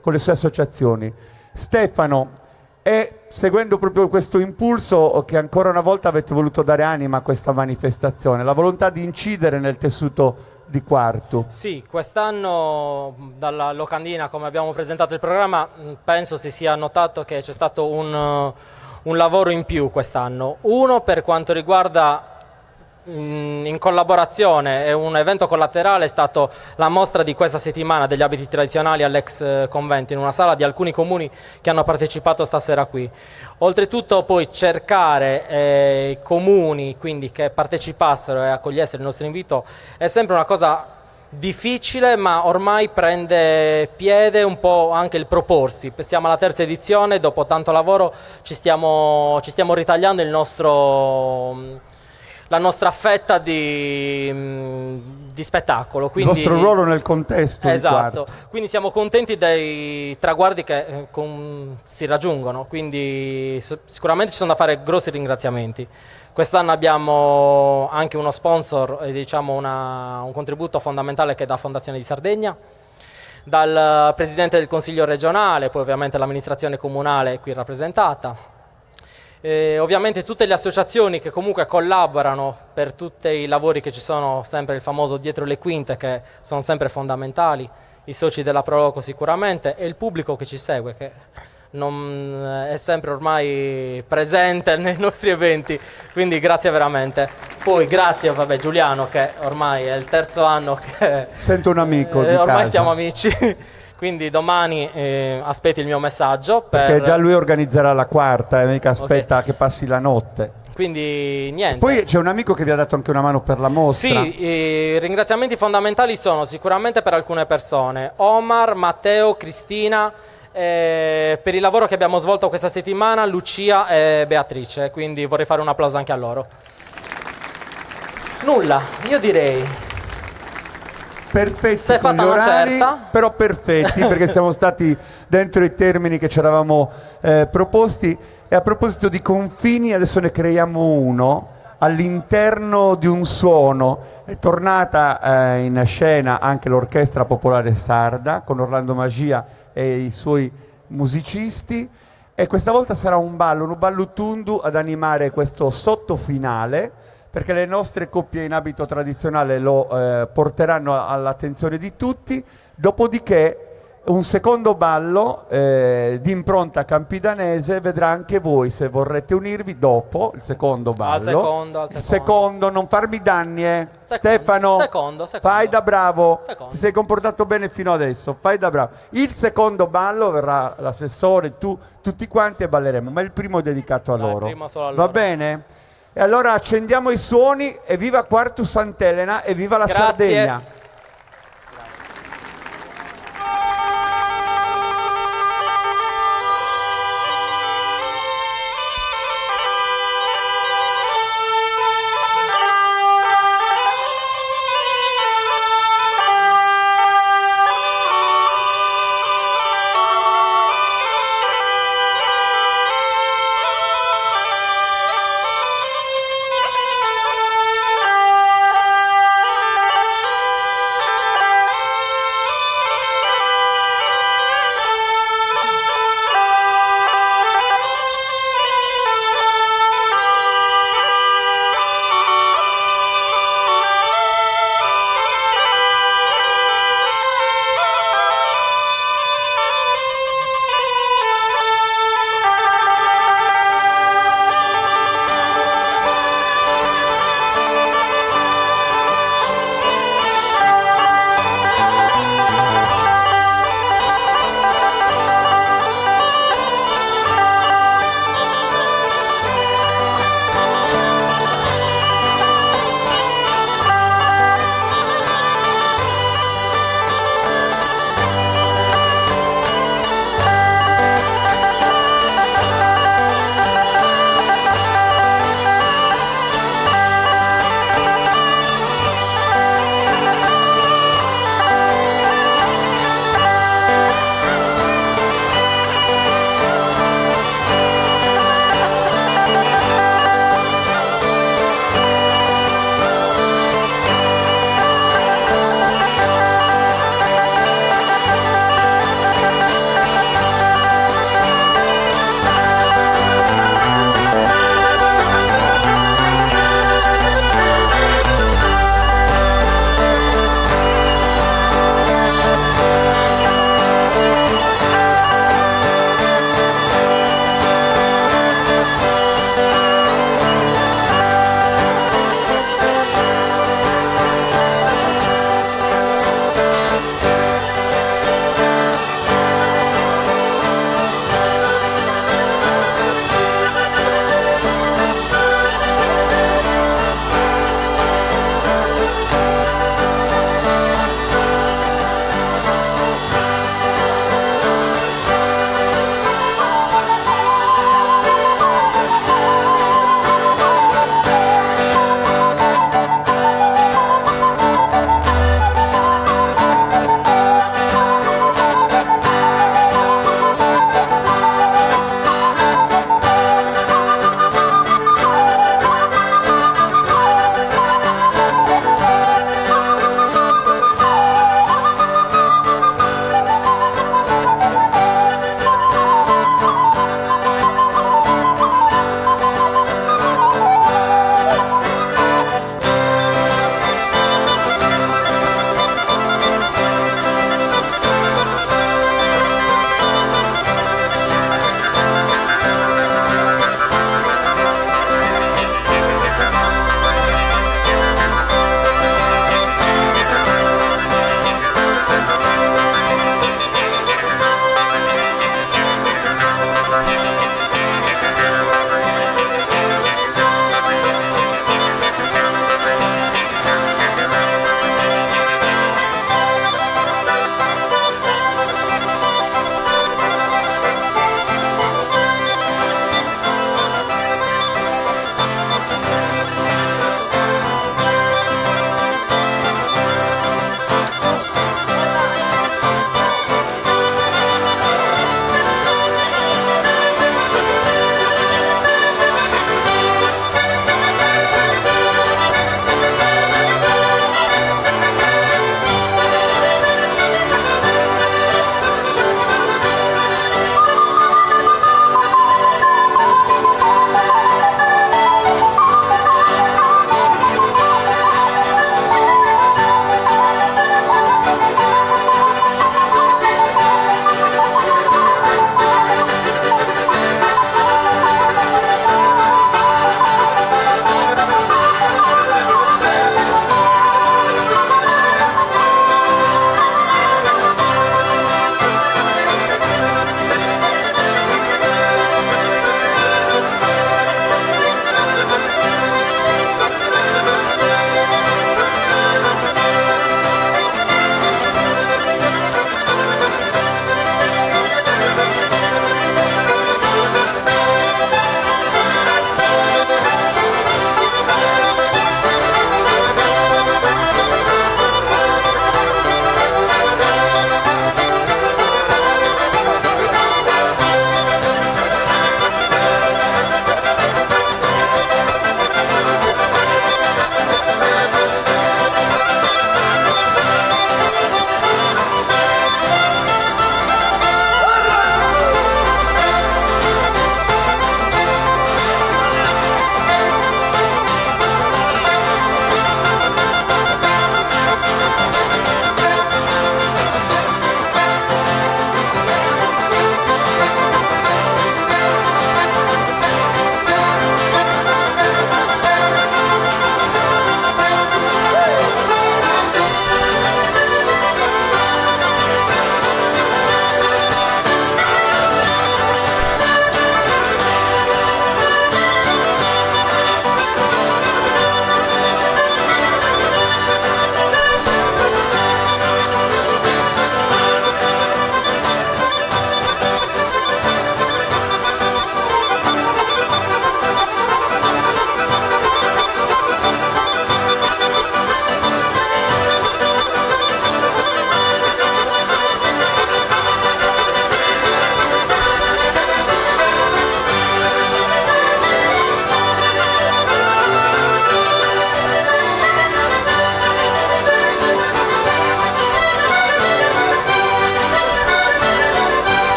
con le sue associazioni. Stefano, e seguendo proprio questo impulso che ancora una volta avete voluto dare anima a questa manifestazione, la volontà di incidere nel tessuto di Quartu. Sì, quest'anno dalla locandina, come abbiamo presentato il programma, penso si sia notato che c'è stato un lavoro in più quest'anno. Uno per quanto riguarda in collaborazione, è un evento collaterale, è stato la mostra di questa settimana degli abiti tradizionali all'ex convento in una sala di alcuni comuni che hanno partecipato stasera qui. Oltretutto poi cercare i comuni quindi che partecipassero e accogliessero il nostro invito è sempre una cosa difficile, ma ormai prende piede un po' anche il proporsi. Siamo alla terza edizione, dopo tanto lavoro ci stiamo ritagliando la nostra fetta di spettacolo. Quindi, il vostro ruolo nel contesto. Esatto, quindi siamo contenti dei traguardi che si raggiungono, quindi sicuramente ci sono da fare grossi ringraziamenti. Quest'anno abbiamo anche uno sponsor e diciamo un contributo fondamentale che è da Fondazione di Sardegna, dal Presidente del Consiglio regionale, poi ovviamente l'amministrazione comunale qui rappresentata. Ovviamente tutte le associazioni che comunque collaborano per tutti i lavori che ci sono, sempre il famoso dietro le quinte, che sono sempre fondamentali, i soci della Proloco sicuramente, e il pubblico che ci segue, che è sempre ormai presente nei nostri eventi, quindi grazie veramente. Poi grazie Giuliano, che ormai è il terzo anno che... Sento un amico di ormai casa. siamo amici. Quindi domani aspetti il mio messaggio. Perché già lui organizzerà la quarta e mica aspetta che passi la notte. Quindi niente. Poi c'è un amico che vi ha dato anche una mano per la mostra. Sì, i ringraziamenti fondamentali sono sicuramente per alcune persone: Omar, Matteo, Cristina, per il lavoro che abbiamo svolto questa settimana, Lucia e Beatrice, quindi vorrei fare un applauso anche a loro. Nulla, io direi perfetti si è con fatta gli una orari, certa. però perfetti perché siamo stati dentro i termini che ci eravamo proposti. E a proposito di confini, adesso ne creiamo uno all'interno di un suono. È tornata in scena anche l'Orchestra Popolare Sarda con Orlando Magia e i suoi musicisti, e questa volta sarà un ballo tundu ad animare questo sottofinale, perché le nostre coppie in abito tradizionale lo porteranno all'attenzione di tutti. Dopodiché un secondo ballo di impronta campidanese vedrà anche voi, se vorrete unirvi dopo il secondo ballo. Al secondo, non farmi danni, Stefano. Secondo. Fai da bravo. Secondo. Ti sei comportato bene fino adesso, fai da bravo. Il secondo ballo verrà l'assessore, tu, tutti quanti, e balleremo, ma il primo è dedicato a loro. primo solo a Va loro. bene? E allora accendiamo i suoni, e viva Quartu Sant'Elena e viva la Grazie. Sardegna!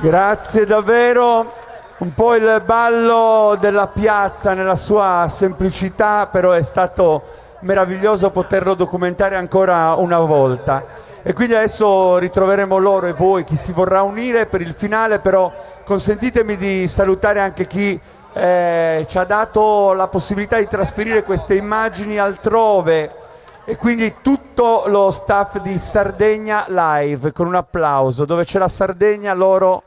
Grazie davvero. Un po' il ballo della piazza nella sua semplicità, però è stato meraviglioso poterlo documentare ancora una volta. E quindi adesso ritroveremo loro e voi, chi si vorrà unire per il finale, però consentitemi di salutare anche chi ci ha dato la possibilità di trasferire queste immagini altrove, e quindi tutto lo staff di Sardegna Live, con un applauso. Dove c'è la Sardegna loro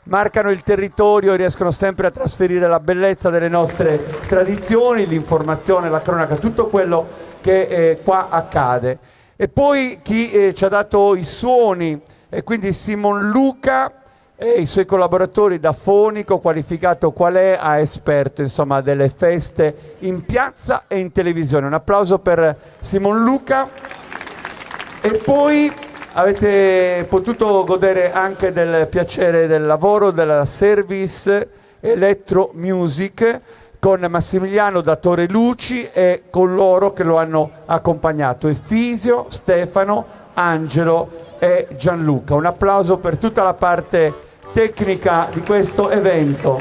marcano il territorio e riescono sempre a trasferire la bellezza delle nostre tradizioni, l'informazione, la cronaca, tutto quello che qua accade. E poi chi ci ha dato i suoni, e quindi Simon Luca e i suoi collaboratori da fonico qualificato qual è a esperto, insomma, delle feste in piazza e in televisione. Un applauso per Simon Luca. E poi avete potuto godere anche del piacere del lavoro della Service Electro Music con Massimiliano da Torre Luci e con loro che lo hanno accompagnato, Efisio, Stefano, Angelo e Gianluca. Un applauso per tutta la parte tecnica di questo evento.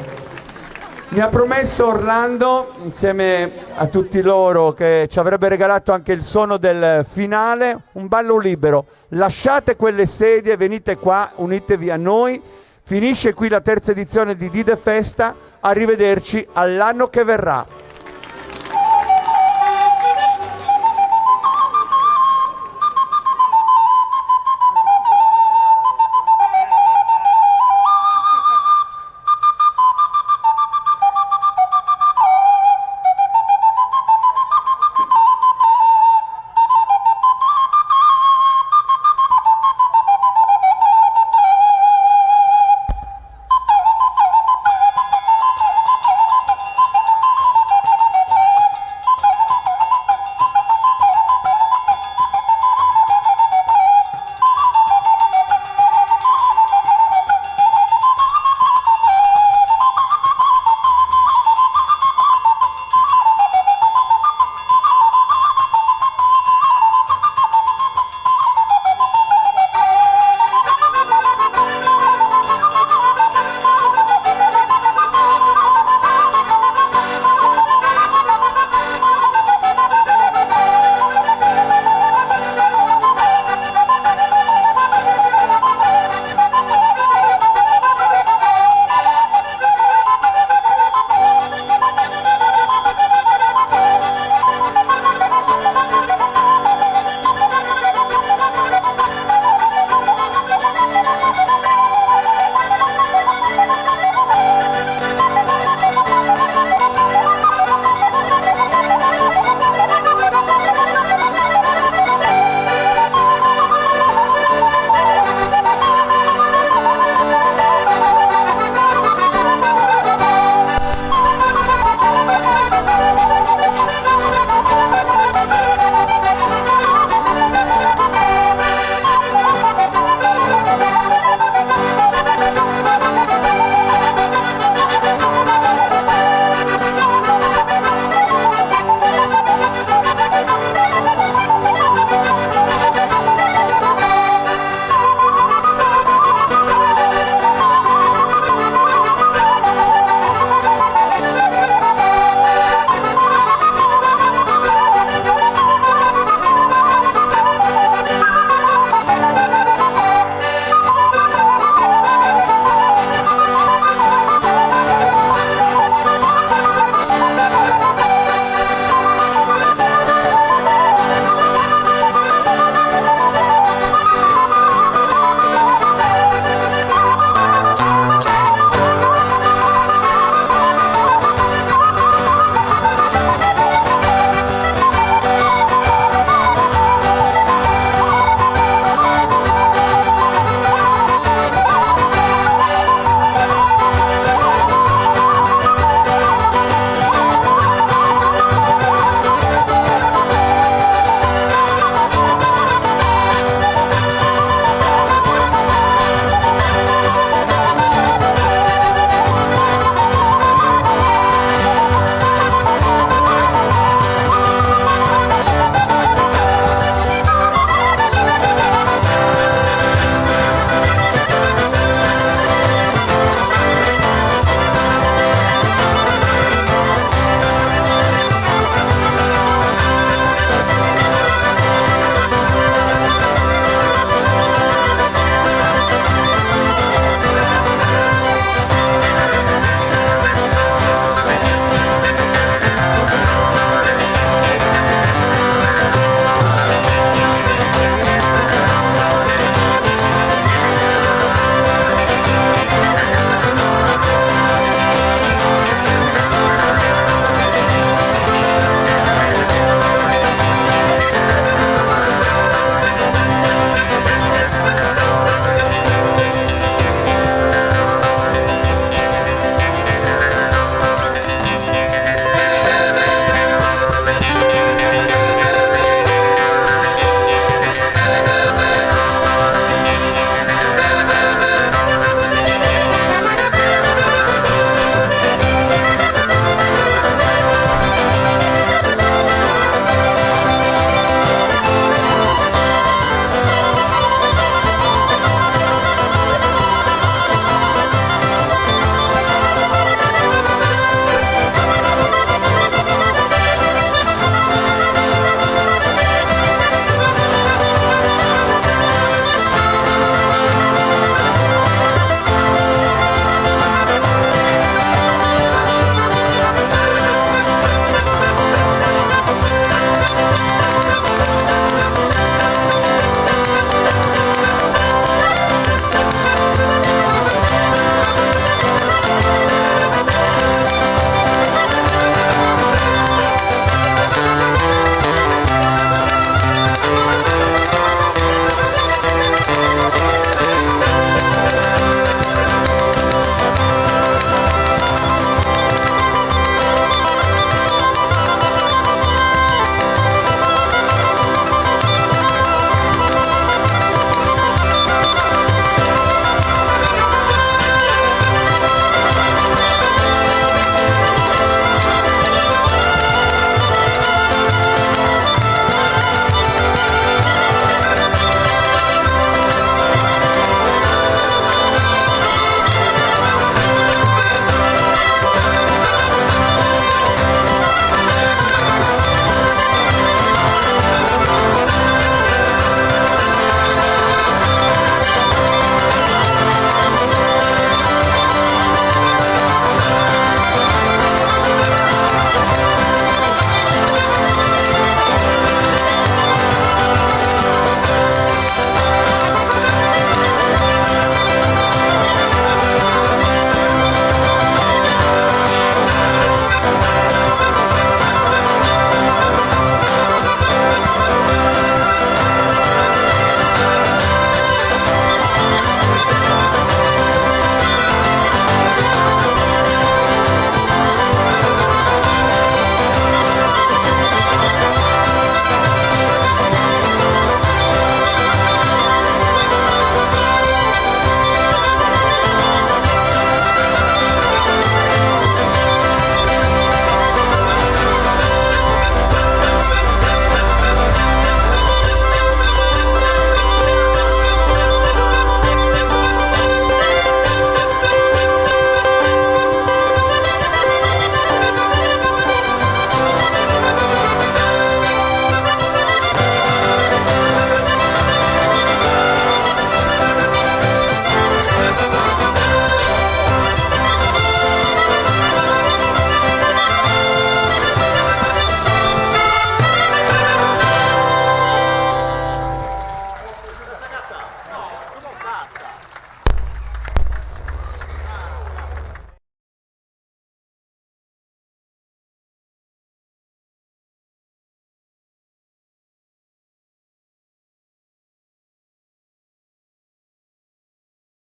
Mi ha promesso Orlando, insieme a tutti loro, che ci avrebbe regalato anche il suono del finale, un ballo libero. Lasciate quelle sedie, venite qua, unitevi a noi. Finisce qui la terza edizione di Dide Festa. Arrivederci all'anno che verrà.